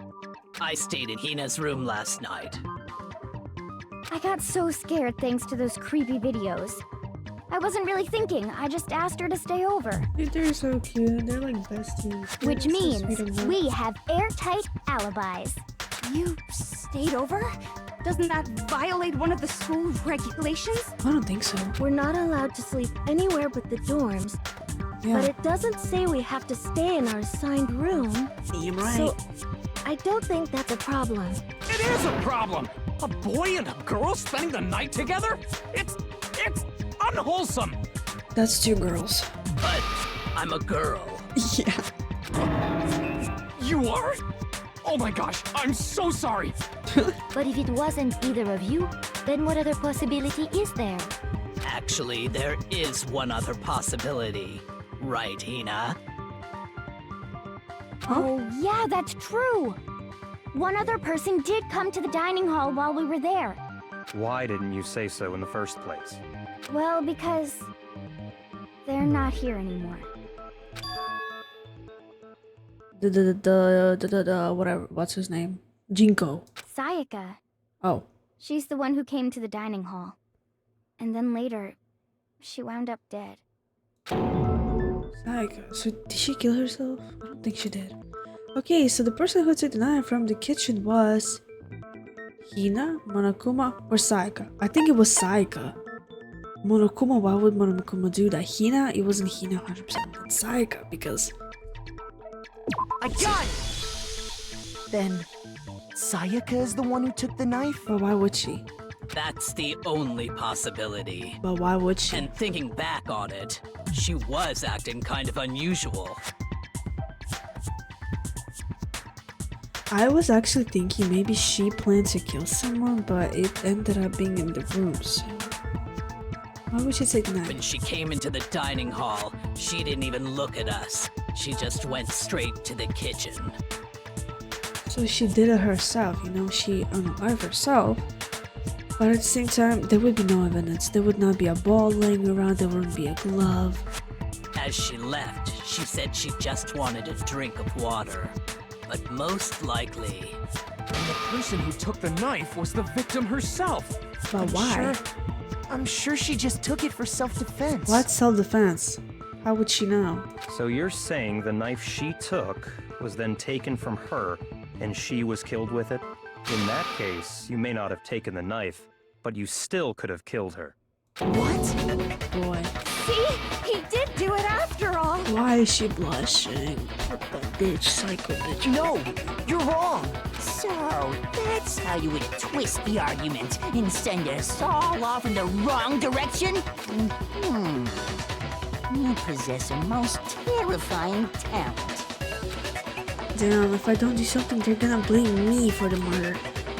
I stayed in Hina's room last night. I got so scared thanks to those creepy videos. I wasn't really thinking, I just asked her to stay over. Dude, they're so cute. They're like besties. They're Which so means sweet and nice. we have airtight alibis. You stayed over? Doesn't that violate one of the school regulations? I don't think so. We're not allowed to sleep anywhere but the dorms. Yeah. But it doesn't say we have to stay in our assigned room. You're right. So, I don't think that's a problem. It is a problem! A boy and a girl spending the night together? It's unwholesome! That's two girls. But I'm a girl. Yeah. You are? Oh my gosh, I'm so sorry! But if it wasn't either of you, then what other possibility is there? Actually, there is one other possibility. Right, Hina? Oh, yeah, that's true. One other person did come to the dining hall while we were there. Why didn't you say so in the first place? Well, because they're not here anymore. Whatever, what's his name? Jinko. Sayaka. Oh. She's the one who came to the dining hall. And then later, she wound up dead. Sayaka. So did she kill herself? I don't think she did. Okay, so the person who took the knife from the kitchen was Hina, Monokuma, or Sayaka. I think it was Sayaka. Monokuma, why would Monokuma do that? Hina, it wasn't Hina 100%. It's Sayaka because... I got it! Then, Sayaka is the one who took the knife? But why would she? That's the only possibility. But why would she? And thinking back on it, she was acting kind of unusual. I was actually thinking maybe she planned to kill someone, but it ended up being in the room, so... Why would she take the knife? When she came into the dining hall, she didn't even look at us. She just went straight to the kitchen. So she did it herself, you know, she unalived herself. But at the same time, there would be no evidence. There would not be a ball laying around, there wouldn't be a glove. As she left, she said she just wanted a drink of water. But most likely... And the person who took the knife was the victim herself. But why? I'm sure she just took it for self-defense. What self-defense? How would she know? So you're saying the knife she took was then taken from her, and she was killed with it? In that case, you may not have taken the knife, but you still could have killed her. What? Boy. See? He did do it after all! Why is she blushing? What the bitch, psycho bitch. No! You're wrong! So, that's how you would twist the argument and send us all off in the wrong direction? You possess a most terrifying talent. Damn, if I don't do something, they're gonna blame me for the murder.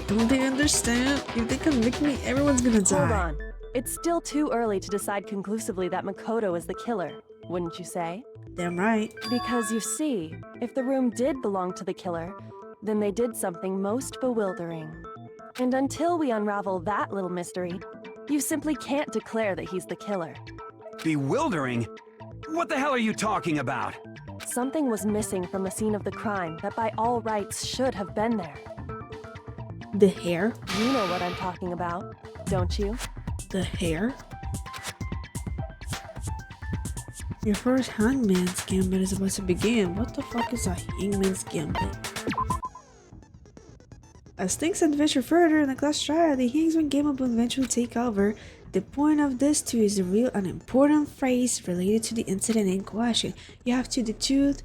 Don't they understand? If they convict me, everyone's gonna die. Hold on. It's still too early to decide conclusively that Makoto is the killer, wouldn't you say? Damn right. Because you see, if the room did belong to the killer, then they did something most bewildering. And until we unravel that little mystery, you simply can't declare that he's the killer. Bewildering? What the hell are you talking about? Something was missing from the scene of the crime that by all rights should have been there. The hair? You know what I'm talking about, don't you? The hair? Your first hangman's gambit is about to begin. What the fuck is a hangman's gambit? As things adventure further in the class trial, the Hangsman game will eventually take over. The point of this too is to reveal an important phrase related to the incident in question. You have to deduce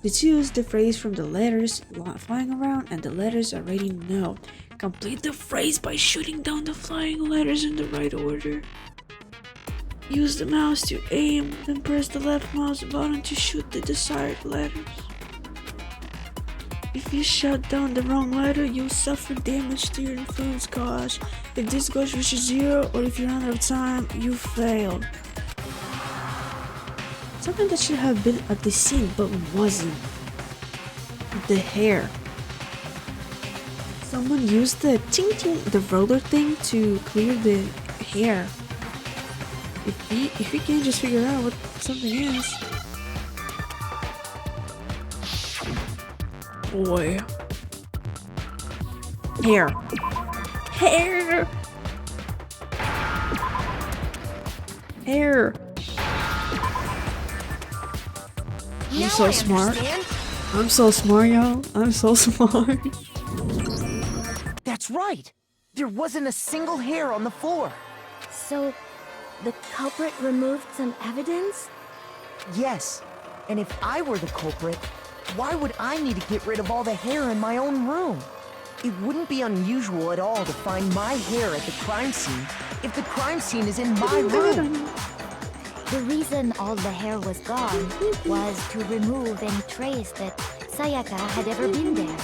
the phrase from the letters flying around and the letters already known. Complete the phrase by shooting down the flying letters in the right order. Use the mouse to aim, then press the left mouse button to shoot the desired letters. If you shut down the wrong letter, you'll suffer damage to your influence gauge. If this gauge reaches 0, or if you run out of time, you failed. Something that should have been at the scene, but wasn't. The hair. Someone used the the roller thing to clear the hair. If you can just figure out what something is. Boy. Hair. Hair! Hair! I'm so smart. I'm so smart, y'all. I'm so smart. That's right! There wasn't a single hair on the floor. So, the culprit removed some evidence? Yes. And if I were the culprit, why would I need to get rid of all the hair in my own room? It wouldn't be unusual at all to find my hair at the crime scene if the crime scene is in my room. The reason all the hair was gone was to remove any trace that Sayaka had ever been there.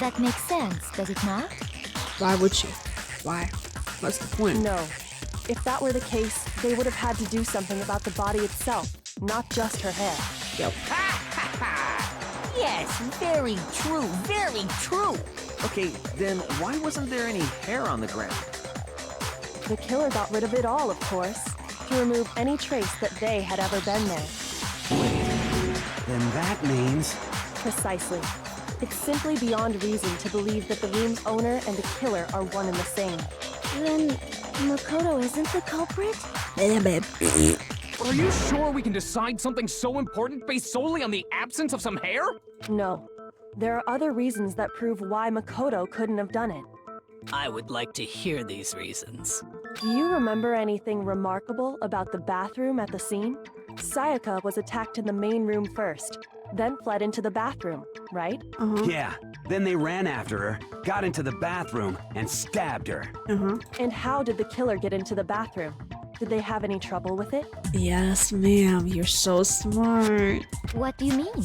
That makes sense, does it not? Why would she? Why? What's the point? No. If that were the case, they would have had to do something about the body itself, not just her hair. Yep. Yes, very true, very true. Okay, then why wasn't there any hair on the ground? The killer got rid of it all, of course, to remove any trace that they had ever been there. Then that means... Precisely. It's simply beyond reason to believe that the room's owner and the killer are one and the same. Then Makoto isn't the culprit? Are you sure we can decide something so important based solely on the absence of some hair? No. There are other reasons that prove why Makoto couldn't have done it. I would like to hear these reasons. Do you remember anything remarkable about the bathroom at the scene? Sayaka was attacked in the main room first, then fled into the bathroom, right? Yeah, then they ran after her, got into the bathroom, and stabbed her. And how did the killer get into the bathroom? Did they have any trouble with it? Yes, ma'am. You're so smart. What do you mean?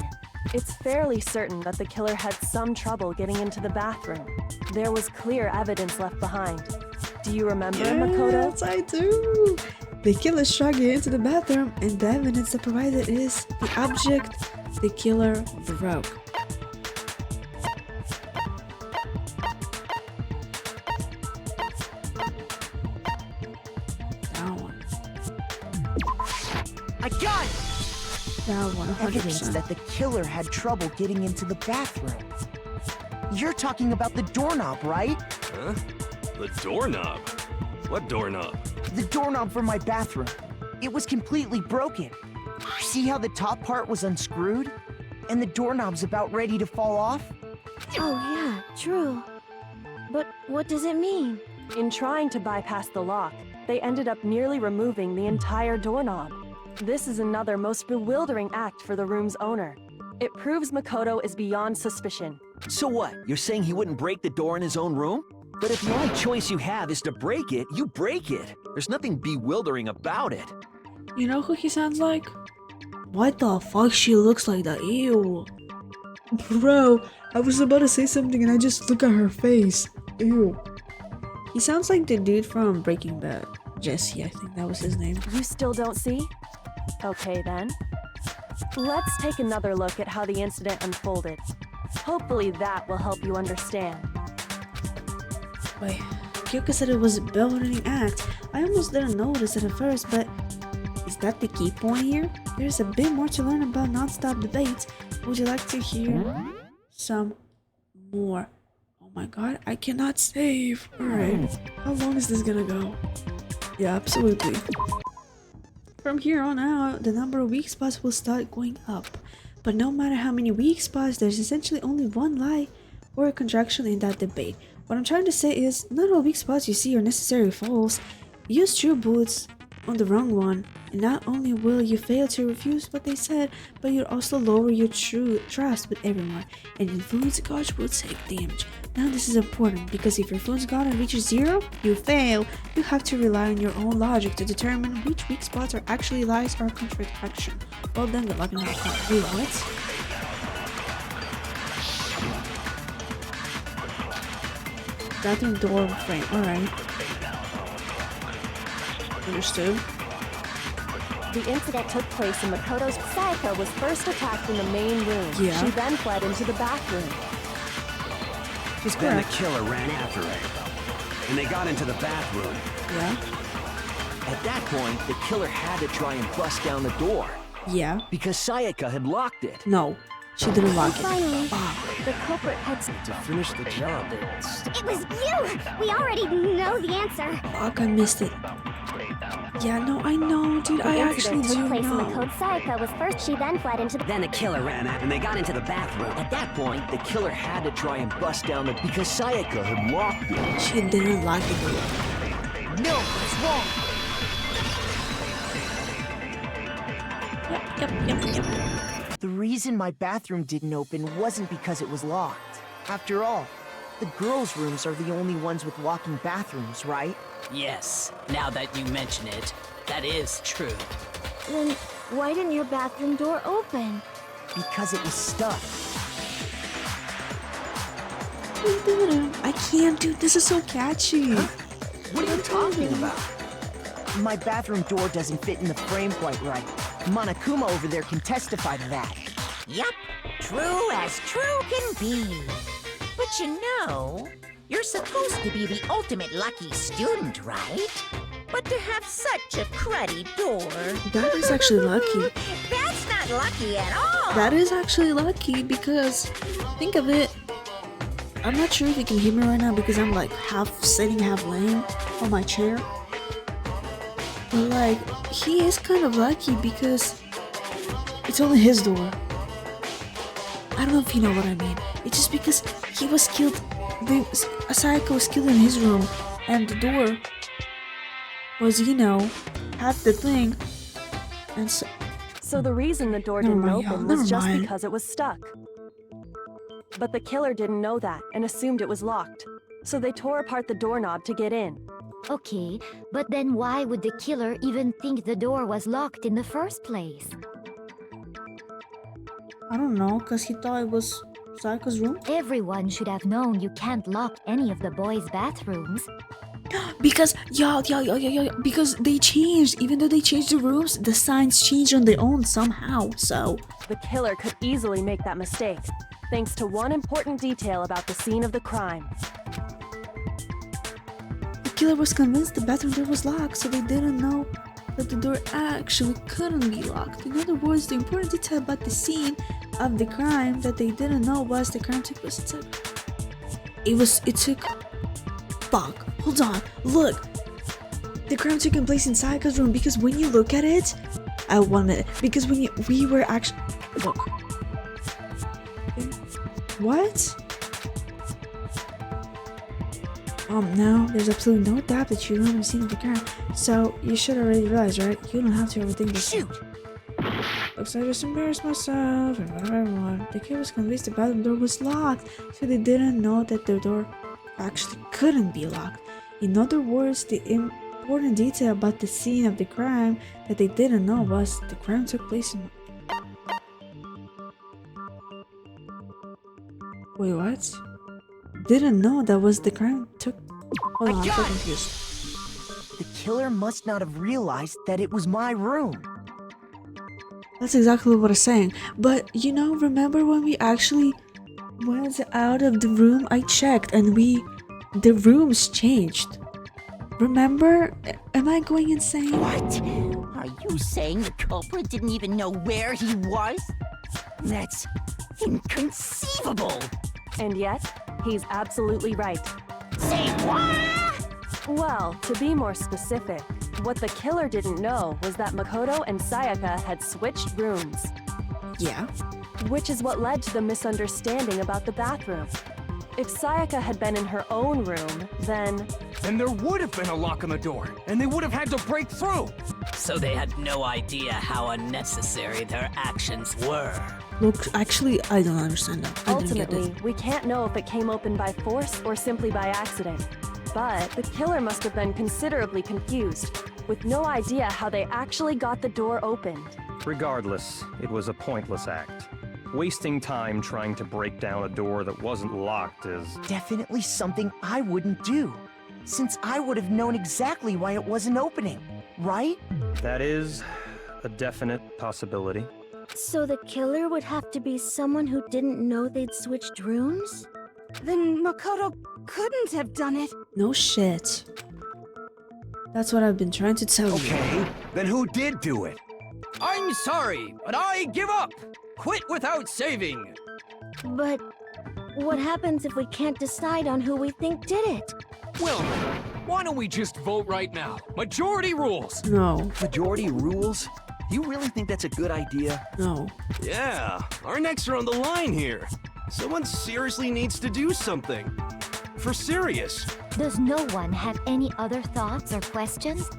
It's fairly certain that the killer had some trouble getting into the bathroom. There was clear evidence left behind. Do you remember, Makoto? Yes, I do. The killer tried to get into the bathroom, and the evidence that provided is the object the killer broke. That one. I got it! That one, 100%. Evidence that the killer had trouble getting into the bathroom. You're talking about the doorknob, right? Huh? The doorknob? What doorknob? The doorknob for my bathroom. It was completely broken. See how the top part was unscrewed? And the doorknob's about ready to fall off? Oh yeah, true. But what does it mean? In trying to bypass the lock, they ended up nearly removing the entire doorknob. This is another most bewildering act for the room's owner. It proves Makoto is beyond suspicion. So what? You're saying he wouldn't break the door in his own room? But if the only choice you have is to break it, you break it. There's nothing bewildering about it. You know who he sounds like? What the fuck she looks like that? Ew. Bro, I was about to say something and I just look at her face. Ew. He sounds like the dude from Breaking Bad. Jesse, I think that was his name. You still don't see? Okay then. Let's take another look at how the incident unfolded. Hopefully that will help you understand. Wait, Kyoko said it was a bewildering act. I almost didn't notice it at first, but is that the key point here? There's a bit more to learn about non-stop debates. Would you like to hear some more? Oh my god, I cannot save. Alright, how long is this gonna go? Yeah, absolutely. From here on out, the number of weak spots will start going up. But no matter how many weak spots, there's essentially only one lie or a contraction in that debate. What I'm trying to say is, not all weak spots you see are necessarily false. Use true bullets on the wrong one, and not only will you fail to refuse what they said, but you'll also lower your true trust with everyone, and influence gauge will take damage. Now this is important, because if your influence gauge reaches 0, you fail. You have to rely on your own logic to determine which weak spots are actually lies or contradiction. Well then, good luck and have fun. Wait, what? Bathroom door frame, alright. Understood. The incident took place in Makoto's. Sayaka was first attacked in the main room. Yeah. She then fled into the bathroom. Then the killer ran after her, and they got into the bathroom. Yeah. At that point, the killer had to try and bust down the door. Yeah. Because Sayaka had locked it. No, she didn't lock it. Finally, the culprit had To finish the job, It was you! We already know the answer. Fuck, I missed it. Yeah, no, I know, dude. I actually do took place in the know. code. Sayaka was first. She then fled into the. Then the killer ran out and they got into the bathroom. At that point, the killer had to try and bust down the... Because Sayaka had locked it. She didn't lock it. No, it's wrong. Yep. The reason my bathroom didn't open wasn't because it was locked. After all, the girls' rooms are the only ones with walking bathrooms, right? Yes, now that you mention it, that is true. Then why didn't your bathroom door open? Because it was stuck. I can't, dude. This is so catchy. What are you talking about? my bathroom door doesn't fit in the frame quite right. Monokuma over there can testify to that. Yup, true as true can be. But you know, you're supposed to be the ultimate lucky student, right? But to have such a cruddy door... That is actually lucky. That's not lucky at all! That is actually lucky because, think of it, I'm not sure if you can hear me right now because I'm like half sitting, half laying on my chair. But like, he is kind of lucky because it's only his door. I don't know if you know what I mean. It's just because he was killed, Sayaka was killed in his room and the door was, you know, half the thing. And so the reason the door didn't open was just because it was stuck. But the killer didn't know that and assumed it was locked. So they tore apart the doorknob to get in. Okay, but then why would the killer even think the door was locked in the first place? I don't know, because he thought it was Sayaka's room? Everyone should have known you can't lock any of the boys' bathrooms. Because, because they changed. Even though they changed the rooms, the signs changed on their own somehow, so... The killer could easily make that mistake, thanks to one important detail about the scene of the crime. The killer was convinced the bathroom door was locked, so they didn't know that the door actually couldn't be locked. In other words, the important detail about the scene of the crime that they didn't know was the crime took place inside. Fuck, hold on, look! The crime took place in Sayaka's room because when you look at it... 1 minute. Because when we were actually... Look. What? No, there's absolutely no doubt that you haven't seen the crime. So, you should already realize, right? You don't have to overthink this. Shoot! Looks like I just embarrassed myself and everyone. The kid was convinced the bathroom door was locked, so they didn't know that the door actually couldn't be locked. In other words, the important detail about the scene of the crime that they didn't know was the crime took place in... Wait, what? Didn't know that was the crime took... Hold on, I'm so confused. The killer must not have realized that it was my room. That's exactly what I'm saying. But, you know, remember when we actually went out of the room? I checked and the rooms changed. Remember? Am I going insane? What? Are you saying the culprit didn't even know where he was? That's inconceivable. And yet, he's absolutely right. Say what? Well, to be more specific, what the killer didn't know was that Makoto and Sayaka had switched rooms. Yeah. Which is what led to the misunderstanding about the bathroom. If Sayaka had been in her own room, then there would have been a lock on the door, and they would have had to break through. So they had no idea how unnecessary their actions were. Look, actually, I don't understand that. Ultimately, we can't know if it came open by force or simply by accident. But the killer must have been considerably confused, with no idea how they actually got the door opened. Regardless, it was a pointless act. Wasting time trying to break down a door that wasn't locked is... Definitely something I wouldn't do, since I would have known exactly why it wasn't opening, right? That is a definite possibility. So the killer would have to be someone who didn't know they'd switched rooms? Then Makoto couldn't have done it. No shit. That's what I've been trying to tell you. Okay, then who did do it? I'm sorry, but I give up. Quit without saving. But what happens if we can't decide on who we think did it? Well, why don't we just vote right now? Majority rules. No. Majority rules? You really think that's a good idea? No. Yeah, our necks are on the line here. Someone seriously needs to do something. For serious. Does no one have any other thoughts or questions?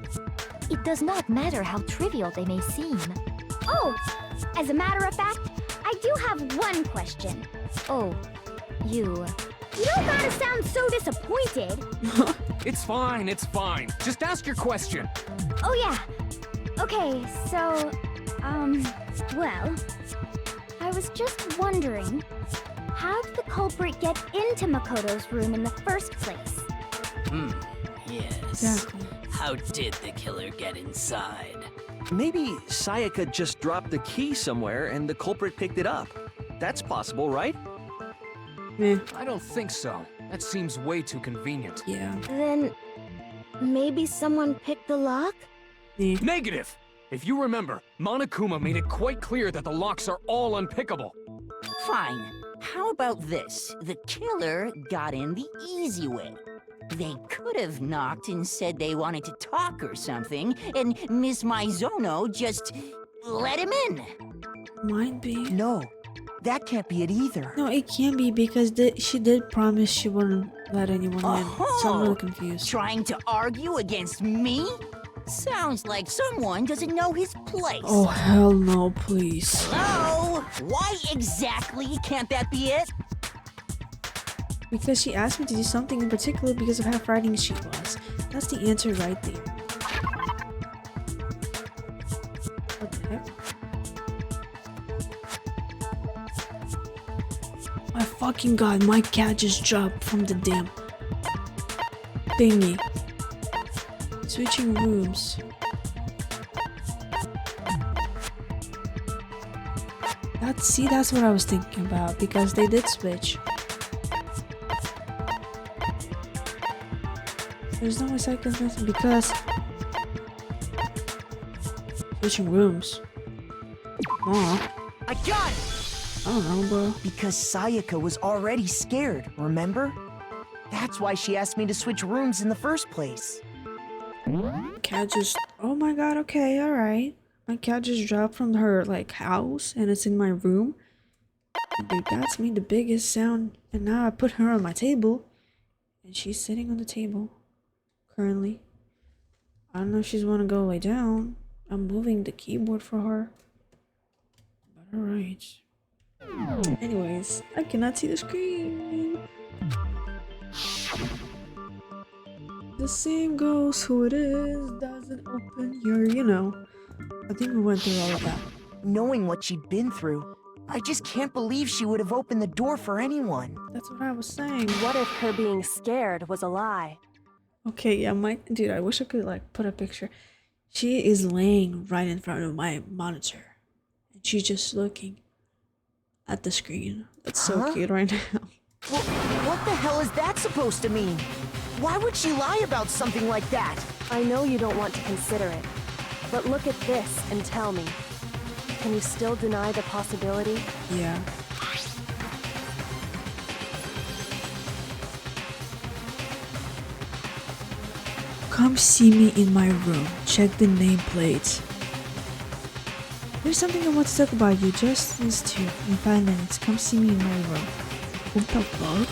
It does not matter how trivial they may seem. Oh, as a matter of fact, I do have one question. Oh, you don't gotta sound so disappointed. It's fine, it's fine. Just ask your question. Oh yeah. Okay, so, well, I was just wondering, how did the culprit get into Makoto's room in the first place? Yes. Exactly. How did the killer get inside? Maybe Sayaka just dropped the key somewhere and the culprit picked it up. That's possible, right? I don't think so. That seems way too convenient. Yeah. Then maybe someone picked the lock? Negative! If you remember, Monokuma made it quite clear that the locks are all unpickable. Fine. How about this? The killer got in the easy way. They could have knocked and said they wanted to talk or something, and Miss Maizono just let him in. Might be. No, that can't be it either. No, it can be because she did promise she wouldn't let anyone in. So I'm really confused. Trying to argue against me? Sounds like someone doesn't know his place. Oh, hell no, please. Hello? Why exactly can't that be it? Because she asked me to do something in particular because of how frightening she was. That's the answer right there. What the heck? My fucking god, my cat just dropped from the damn thingy. Switching rooms. That's what I was thinking about because they did switch. There's no way Sayaka's missing because switching rooms. Aw. I got it! I don't know, bro. Because Sayaka was already scared, remember? That's why she asked me to switch rooms in the first place. Cat just, oh my god, okay, alright. My cat just dropped from her, like, house, and it's in my room. Dude, that's made the biggest sound, and now I put her on my table, and she's sitting on the table, currently. I don't know if she's wanna go lay down. I'm moving the keyboard for her. But alright. Anyways, I cannot see the screen. The same goes who it is, doesn't open your, you know. I think we went through all of that. Knowing what she'd been through, I just can't believe she would have opened the door for anyone. That's what I was saying. What if her being scared was a lie? Okay, yeah, dude, I wish I could, like, put a picture. She is laying right in front of my monitor. And she's just looking at the screen. That's so cute right now. Well, what the hell is that supposed to mean? Why would she lie about something like that? I know you don't want to consider it, but look at this and tell me. Can you still deny the possibility? Yeah. Come see me in my room. Check the nameplate. There's something I want to talk about you. Just these two in 5 minutes. Come see me in my room. What the fuck?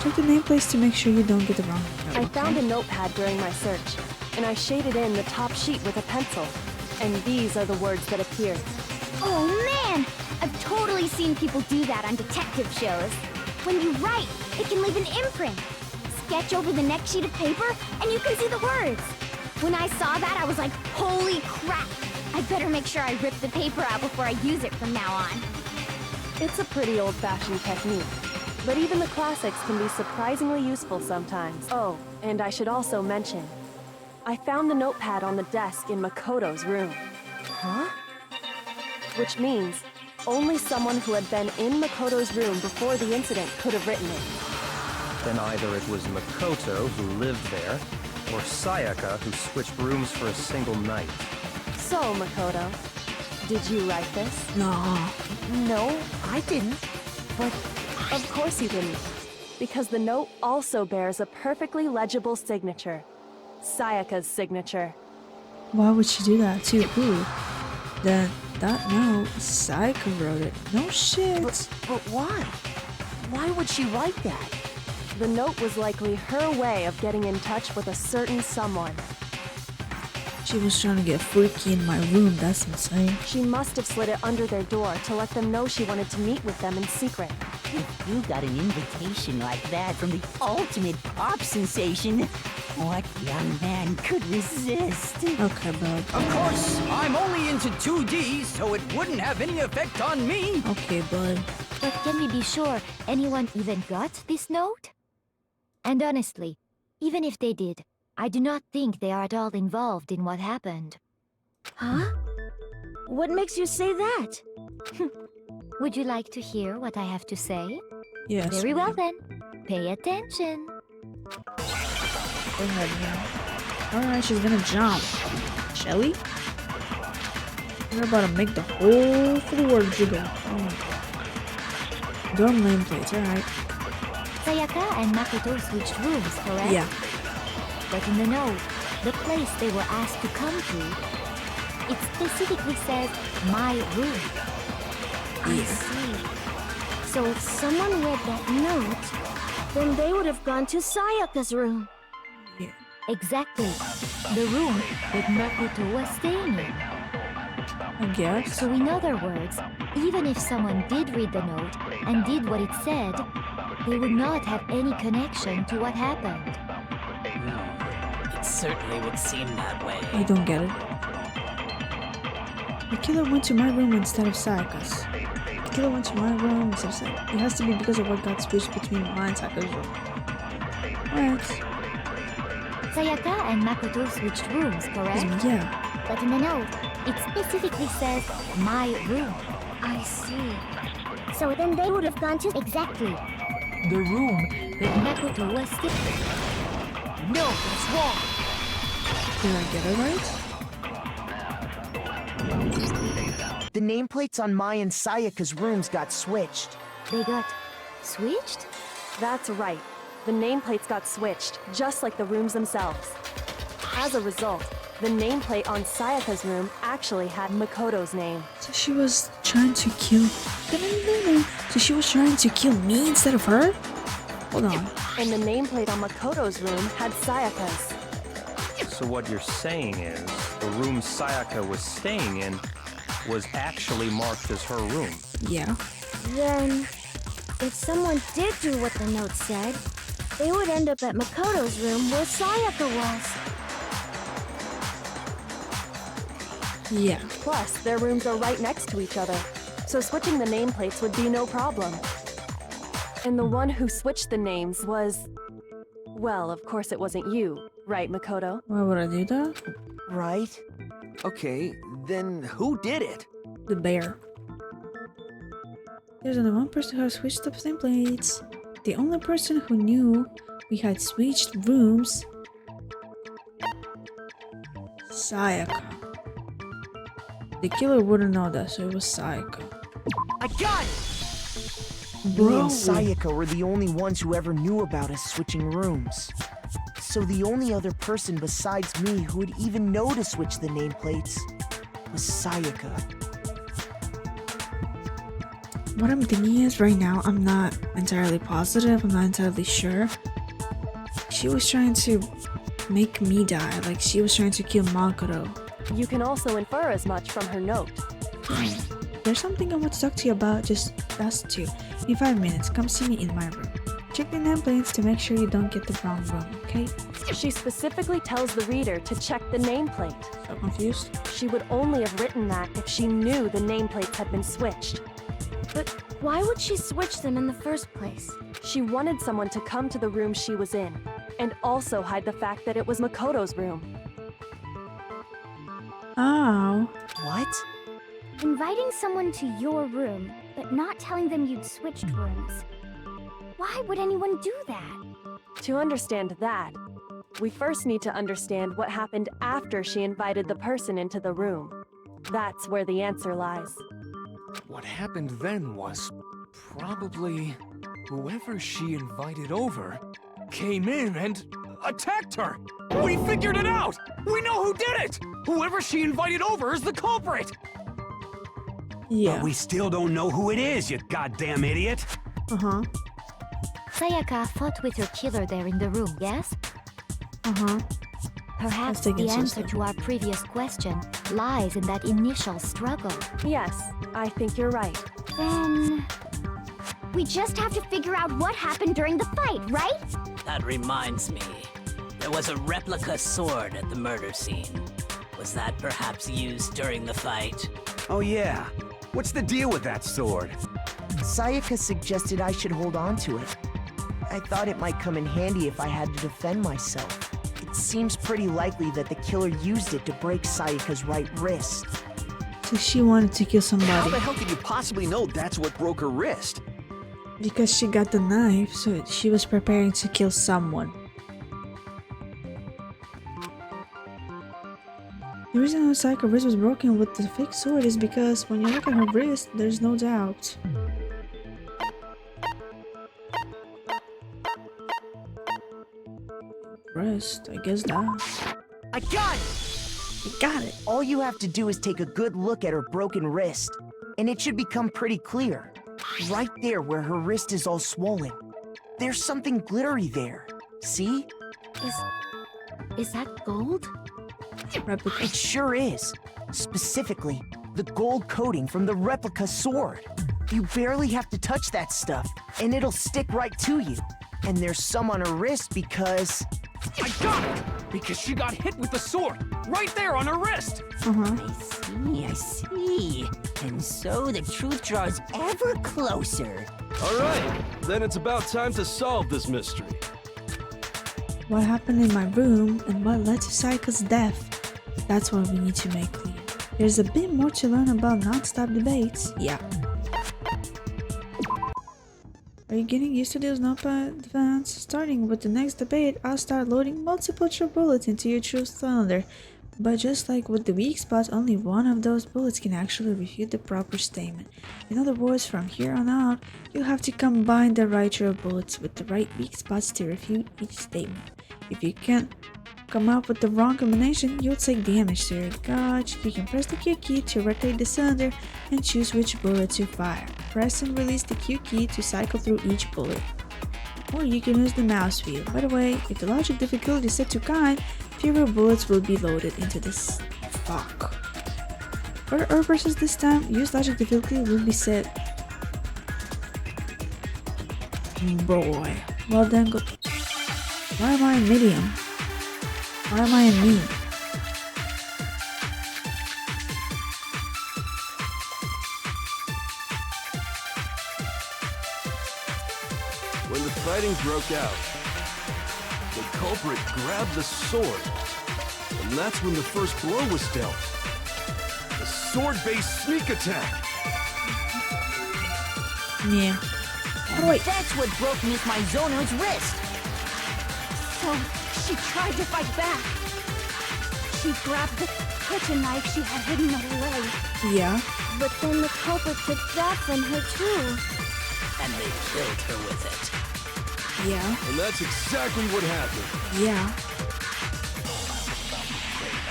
Check the nameplates to make sure you don't get the wrong number. I found a notepad during my search, and I shaded in the top sheet with a pencil. And these are the words that appeared. Oh man! I've totally seen people do that on detective shows. When you write, it can leave an imprint. Sketch over the next sheet of paper, and you can see the words. When I saw that, I was like, holy crap! I better make sure I rip the paper out before I use it from now on. It's a pretty old-fashioned technique, but even the classics can be surprisingly useful sometimes. Oh, and I should also mention, I found the notepad on the desk in Makoto's room. Huh? Which means only someone who had been in Makoto's room before the incident could have written it. Then either it was Makoto who lived there, or Sayaka who switched rooms for a single night. So, Makoto, did you write this? No. No, I didn't. But of course you didn't, because the note also bears a perfectly legible signature. Sayaka's signature. Why would she do that to who? Then that note, Sayaka wrote it. No shit. But why? Why would she write that? The note was likely her way of getting in touch with a certain someone. She was trying to get freaky in my room, that's insane. She must have slid it under their door to let them know she wanted to meet with them in secret. If you got an invitation like that from the ultimate pop sensation, what young man could resist? Okay, bud. Of course, I'm only into 2D, so it wouldn't have any effect on me. Okay, bud. But can we be sure anyone even got this note? And honestly, even if they did, I do not think they are at all involved in what happened. Huh? What makes you say that? Would you like to hear what I have to say? Yes. Very well then. Pay attention. Go ahead, man. Alright, she's gonna jump. Shelly? We're about to make the whole floor jiggle. Dorm nameplates, alright. Sayaka and Makoto switched rooms, correct? Yeah. But in the note, the place they were asked to come to, it specifically says, my room. I see. So if someone read that note, then they would have gone to Sayaka's room. Yeah. Exactly. The room that Makoto was staying in. I guess. So in other words, even if someone did read the note and did what it said, they would not have any connection to what happened. It certainly would seem that way. I don't get it. The killer went to my room instead of Sayaka's. The killer went to my room instead of Sayaka's. It has to be because of what got switched between mine and Sayaka's room. Right. Sayaka and Makoto switched rooms, correct? Yeah. But in the note, it specifically says, my room. I see. So then they would have gone to exactly the room that Makoto was staying. No, that's wrong. Did I get it right? The nameplates on Mai and Sayaka's rooms got switched. They got switched? That's right. The nameplates got switched, just like the rooms themselves. As a result, the nameplate on Sayaka's room actually had Makoto's name. So she was trying to kill... So she was trying to kill me instead of her? Hold on. And the nameplate on Makoto's room had Sayaka's. So what you're saying is, the room Sayaka was staying in was actually marked as her room. Yeah. Then, if someone did do what the note said, they would end up at Makoto's room where Sayaka was. Yeah. Plus, their rooms are right next to each other, so switching the nameplates would be no problem. And the one who switched the names was... Well, of course it wasn't you, right, Makoto? Why would I do that? Right? Okay, then who did it? The bear. There's only one person who has switched up nameplates. The only person who knew we had switched rooms... Sayaka. The killer wouldn't know that, so it was Sayaka. I got it! Bro. Me and Sayaka were the only ones who ever knew about us switching rooms. So the only other person besides me who would even know to switch the nameplates was Sayaka. What I'm thinking is, right now, I'm not entirely positive, I'm not entirely sure. She was trying to make me die, like she was trying to kill Makoto. You can also infer as much from her note. There's something I want to talk to you about, just us two. In 5 minutes, come see me in my room. Check the nameplates to make sure you don't get the wrong room, okay? She specifically tells the reader to check the nameplate. So confused? She would only have written that if she knew the nameplates had been switched. But why would she switch them in the first place? She wanted someone to come to the room she was in, and also hide the fact that it was Makoto's room. Oh. What? Inviting someone to your room, but not telling them you'd switched rooms. Why would anyone do that? To understand that, we first need to understand what happened after she invited the person into the room. That's where the answer lies. What happened then was probably whoever she invited over came in and attacked her. We figured it out! We know who did it! Whoever she invited over is the culprit! Yeah. But we still don't know who it is, you goddamn idiot! Uh-huh. Sayaka fought with her killer there in the room, yes? Uh-huh. Perhaps the answer to our previous question lies in that initial struggle. Yes, I think you're right. Then... we just have to figure out what happened during the fight, right? That reminds me. There was a replica sword at the murder scene. Was that perhaps used during the fight? Oh yeah. What's the deal with that sword? Sayaka suggested I should hold on to it. I thought it might come in handy if I had to defend myself. It It seems pretty likely that the killer used it to break Sayaka's right wrist. So she wanted to kill How somebody. the hell could you possibly know that's what broke her wrist? Because she got the knife, so she was preparing to kill someone. The reason how Sayaka's wrist was broken with the fake sword is because when you look at her wrist, there's no doubt. Wrist, I guess that. I got it! You got it! All you have to do is take a good look at her broken wrist, and it should become pretty clear. Right there where her wrist is all swollen. There's something glittery there. See? Is that gold? Replica. It sure is. Specifically, the gold coating from the replica sword. You barely have to touch that stuff, and it'll stick right to you. And there's some on her wrist because... I got it! Because she got hit with the sword, right there on her wrist! I see. And so the truth draws ever closer. All right, then it's about time to solve this mystery. What happened in my room and what led to Sayaka's death? That's what we need to make clear. There's a bit more to learn about non-stop debates. Yeah. Are you getting used to those notepad fans? Starting with the next debate, I'll start loading multiple true bullets into your truth cylinder. But just like with the weak spots, only one of those bullets can actually refute the proper statement. In other words, from here on out, you'll have to combine the right true bullets with the right weak spots to refute each statement. If you can't come up with the wrong combination, you'll take damage to your gauge. You can press the Q key to rotate the cylinder and choose which bullet to fire. Press and release the Q key to cycle through each bullet. Or you can use the mouse wheel. By the way, if the logic difficulty is set to kind, fewer bullets will be loaded into this. Fuck. For the herb versus this time, use logic difficulty will be set. Boy. Well then go. Why am I in medium? Why am I in me? When the fighting broke out, the culprit grabbed the sword, and that's when the first blow was dealt. A sword-based sneak attack. Yeah. And that's what broke Miss Maizono's wrist. So, she tried to fight back. She grabbed the kitchen knife she had hidden away. Yeah. But then the culprit took that from her too. And they killed her with it. Yeah. And that's exactly what happened. Yeah.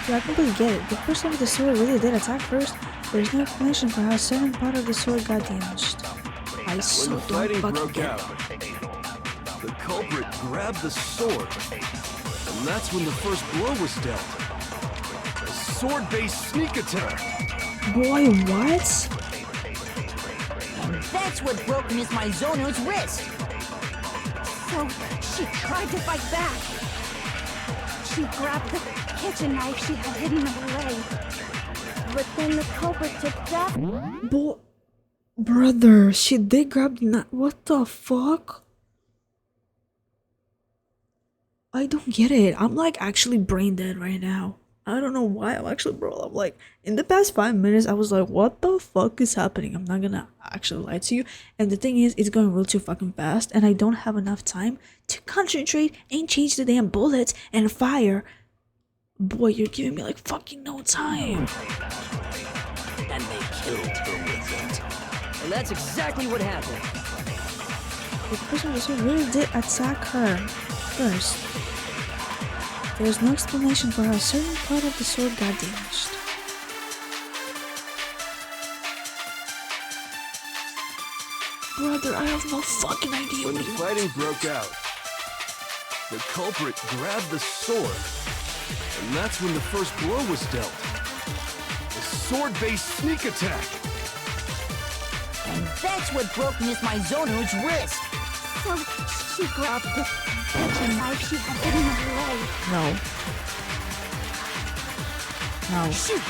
Yeah, I completely get it. The person with the sword really did attack first. There's no explanation for how a certain part of the sword got damaged. I so When the don't fighting fucking broke get out, it. the culprit grabbed the sword, and that's when the first blow was dealt. A sword-based sneak attack. Boy, what? And that's what broke Miss Maizono's wrist. So, she tried to fight back. She grabbed the kitchen knife she had hidden away. But then the culprit took that. Boy, brother, she did grab the knife. What the fuck? I don't get it. I'm like actually brain dead right now. I don't know why. I'm like, in the past 5 minutes, I was like, what the fuck is happening? I'm not gonna actually lie to you. And the thing is, it's going real too fucking fast, and I don't have enough time to concentrate and change the damn bullets and fire. Boy, you're giving me like fucking no time. And they killed her with it. And that's exactly what happened. The person with the sword really did attack her first. There is no explanation for how a certain part of the sword got damaged. Brother, I have no fucking idea. When the fighting broke out, the culprit grabbed the sword, and that's when the first blow was dealt. A sword-based sneak attack. And that's what broke Miss Maizono's wrist. So, she grabbed the kitchen knife she had hidden away. No. No. Shoot!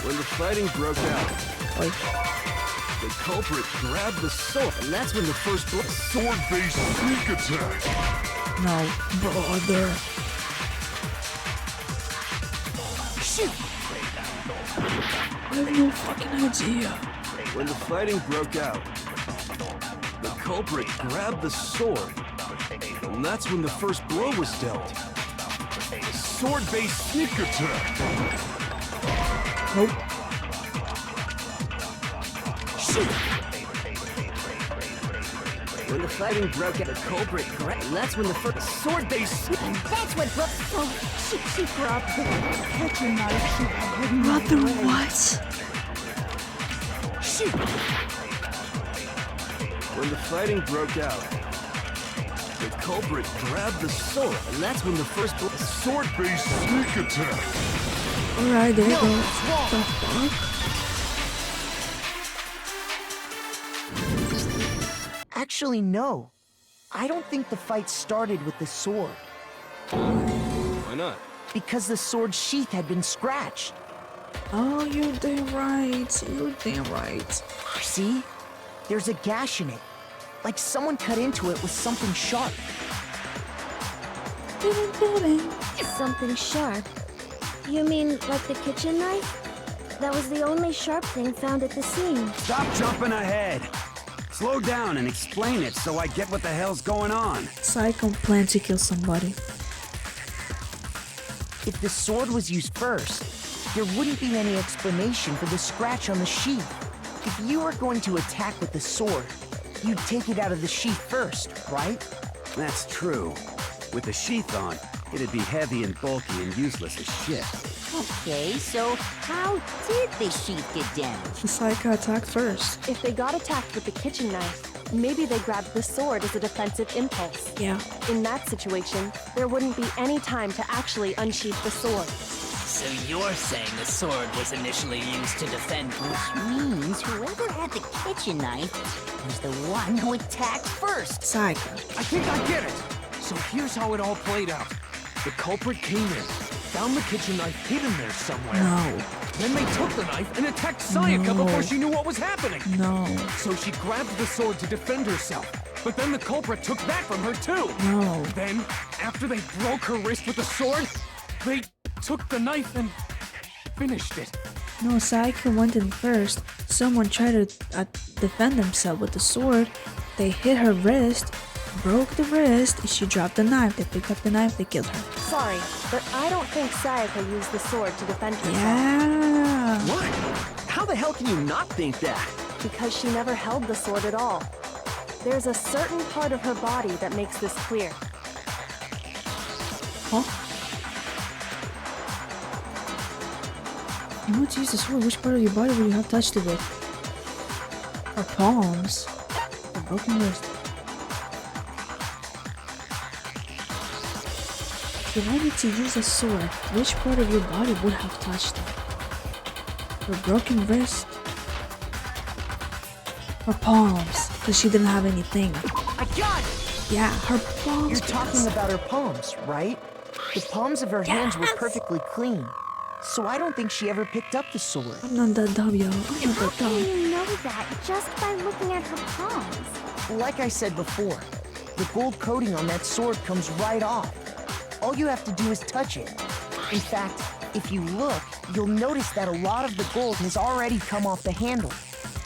When the fighting broke out, Oi. the culprit grabbed the sword, and that's when the first blow. Sword-based sneak attack. No, brother. Shoot! I have no fucking idea. When the fighting broke out, the culprit grabbed the sword, and that's when the first blow was dealt. A sword-based sneak attack. Nope. Shoot! When the fighting broke out, the culprit grabbed. That's when the first sword-based. And that's what broke. Oh, she grabbed the kitchen knife she had hidden Brother, away. what? Shoot! When the fighting broke out, the culprit grabbed the sword, and that's when the first blow. Sword-based sneak attack. Alright, there you No, go. it's wrong. The fuck? Actually, no. I don't think the fight started with the sword. Why not? Because the sword's sheath had been scratched. Oh, you damn right. You damn right. See? There's a gash in it. Like someone cut into it with something sharp. Something sharp. You mean like the kitchen knife? That was the only sharp thing found at the scene. Stop jumping ahead. Slow down and explain it so I get what the hell's going on. Psycho planned to kill somebody. If the sword was used first, there wouldn't be any explanation for the scratch on the sheath. If you were going to attack with the sword, you'd take it out of the sheath first, right? That's true. With the sheath on, it'd be heavy and bulky and useless as shit. Okay, so how did the sheath get damaged? The Psycho attacked first. If they got attacked with the kitchen knife, maybe they grabbed the sword as a defensive impulse. Yeah. In that situation, there wouldn't be any time to actually unsheath the sword. So you're saying the sword was initially used to defend... Which means whoever had the kitchen knife was the one who attacked first. Psycho. I think I get it. So here's how it all played out. The culprit came in, found the kitchen knife hidden there somewhere. No. Then they took the knife and attacked Sayaka No. before she knew what was happening. No. So she grabbed the sword to defend herself. But then the culprit took that from her too. No. Then, after they broke her wrist with the sword, they took the knife and finished it. No, Psycho went in first. Someone tried to defend themselves with the sword. They hit her wrist, broke the wrist, she dropped the knife. They picked up the knife, they killed her. Sorry, but I don't think Sayaka used the sword to defend herself. Yeah. What? How the hell can you not think that? Because she never held the sword at all. There's a certain part of her body that makes this clear. Huh? You want to use the sword? Which part of your body would you have touched it with? Her palms. Her broken wrist. If I need to use a sword, which part of your body would have touched it? Her broken wrist? Her palms, because she didn't have anything. I got it! Yeah, her palms. You're talking about her palms, right? The palms of her hands were perfectly clean. So I don't think she ever picked up the sword. I'm not that dumb, yo. I'm not How that can dumb. you know that just by looking at her palms? Like I said before, the gold coating on that sword comes right off. All you have to do is touch it. In fact, if you look, you'll notice that a lot of the gold has already come off the handle.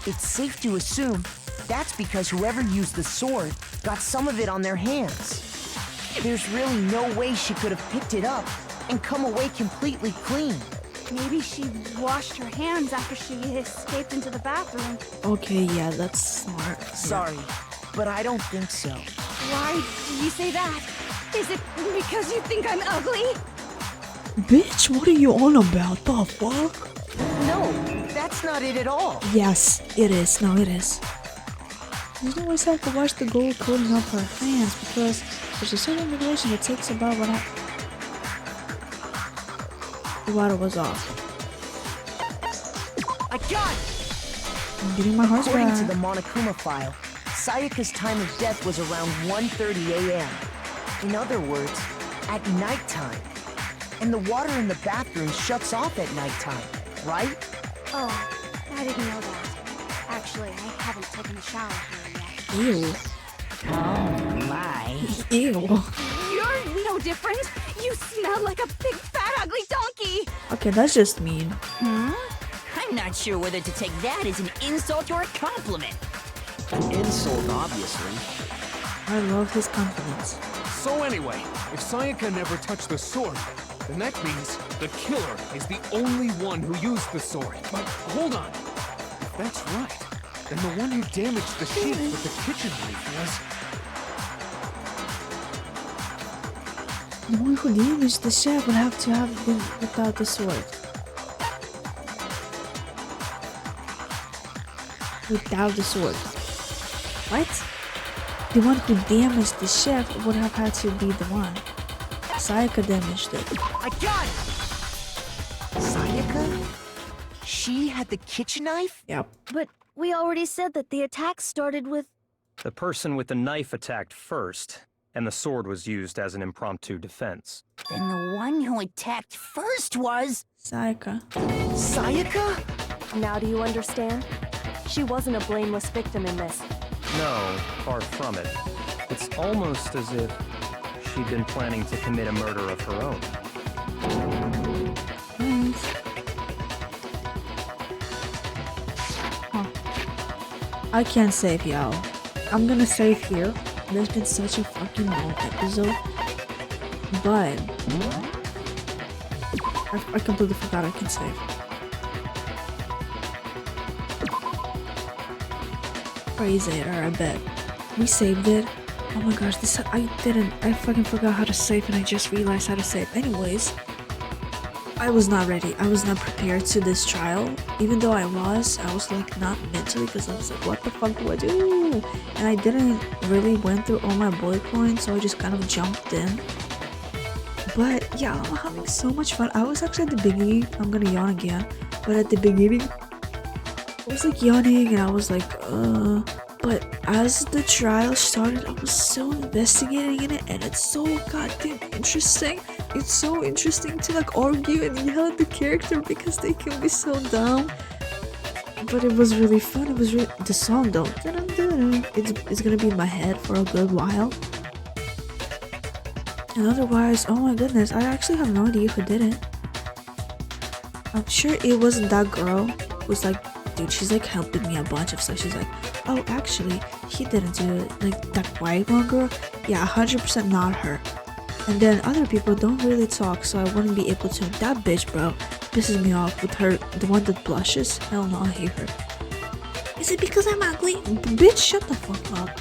It's safe to assume that's because whoever used the sword got some of it on their hands. There's really no way she could have picked it up and come away completely clean. Maybe she washed her hands after she escaped into the bathroom. Okay, yeah, that's smart. Sorry, but I don't think so. Why do you say that? Is it because you think I'm ugly? Bitch, what are you on about? The fuck? No, that's not it at all. Yes, it is. No, it is. There's no way I could wash the gold coating off her hands because there's a certain regulation that takes about when the water was off. I got it! I'm getting my heart According back. to the Monokuma file, Sayaka's time of death was around 1:30 a.m. In other words, at nighttime. And the water in the bathroom shuts off at nighttime, right? Oh, I didn't know that. Actually, I haven't taken a shower here yet. Ew. Oh my. Ew. are no different. You smell like a big, fat, ugly donkey. Okay, that's just mean. I'm not sure whether to take that as an insult or a compliment. An insult, obviously. I love his confidence. So anyway, if Sayaka never touched the sword, then that means the killer is the only one who used the sword. But hold on. If that's right, then the one who damaged the sheep with the kitchen knife was... The one who damaged the chef would have to have been without the sword. Without the sword. What? The one who damaged the chef would have had to be the one. Sayaka damaged it. I got it! Sayaka? She had the kitchen knife? Yep. But we already said that the attack started with... The person with the knife attacked first, and the sword was used as an impromptu defense. Then the one who attacked first was... Sayaka. Sayaka? Now do you understand? She wasn't a blameless victim in this. No, far from it. It's almost as if she'd been planning to commit a murder of her own. Huh. I can't save y'all. I'm gonna save here. There's been such a fucking long episode. But I completely forgot I can save. Praise it, or I bet. We saved it. Oh my gosh, this I fucking forgot how to save and I just realized how to save. Anyways, I was not ready. I was not prepared to this trial. Even though I was like not mentally, because I was like, what the fuck do I do? And I didn't really went through all my bullet points, so I just kind of jumped in. But yeah, I'm having so much fun. I was actually at the beginning, I'm gonna yawn again, but at the beginning, I was like yawning and I was like, but as the trial started, I was so investigating in it, and it's so goddamn interesting. It's so interesting to like argue and yell at the character because they can be so dumb. But it was really fun. It was really the song though. It's gonna be in my head for a good while. And otherwise, oh my goodness, I actually have no idea who did it. I'm sure it wasn't that girl who was like, dude, she's like helping me a bunch of stuff. She's like, oh, actually, he didn't do it. Like that white one girl, yeah, 100% not her. And then other people don't really talk, so I wouldn't be able to. That bitch, bro, pisses me off with her, the one that blushes. Hell no, I hate her. Is it because I'm ugly? Bitch, shut the fuck up.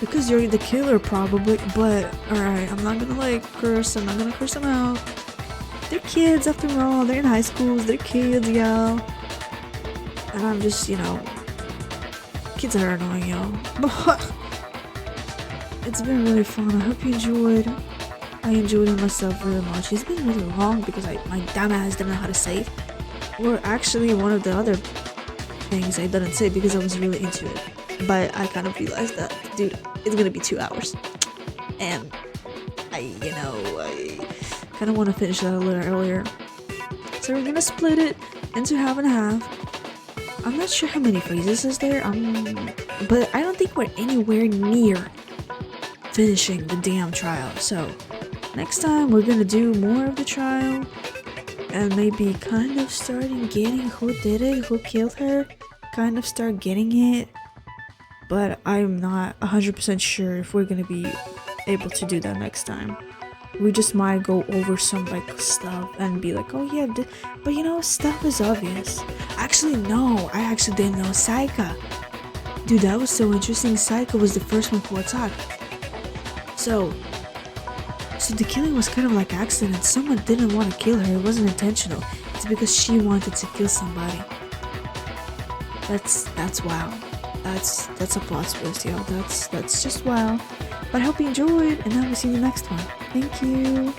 Because you're the killer, probably. But alright, I'm not gonna like curse. I'm not gonna curse them out. They're kids after all. They're in high schools. They're kids, y'all. And I'm just, you know, kids are annoying, y'all. But it's been really fun. I hope you enjoyed. I enjoyed it myself very much. It's been really long because my dumb ass didn't know how to save. Or actually, one of the other things I didn't say because I was really into it. But I kind of realized that, dude, it's gonna be 2 hours. And I kind of want to finish that a little earlier. So we're gonna split it into half and half. I'm not sure how many phases is there, but I don't think we're anywhere near finishing the damn trial. So next time we're gonna do more of the trial and maybe kind of starting getting who did it, who killed her, kind of start getting it. But I'm not 100% sure if we're gonna be able to do that next time. We just might go over some like stuff and be like, oh yeah, but you know, stuff is obvious. Actually, no, I actually didn't know Sayaka. Dude, that was so interesting. Sayaka was the first one who attacked. So the killing was kind of like accident. Someone didn't want to kill her. It wasn't intentional. It's because she wanted to kill somebody. That's wow. That's a plot twist, yo. That's just wow. But I hope you enjoyed, and I will see you in the next one. Thank you.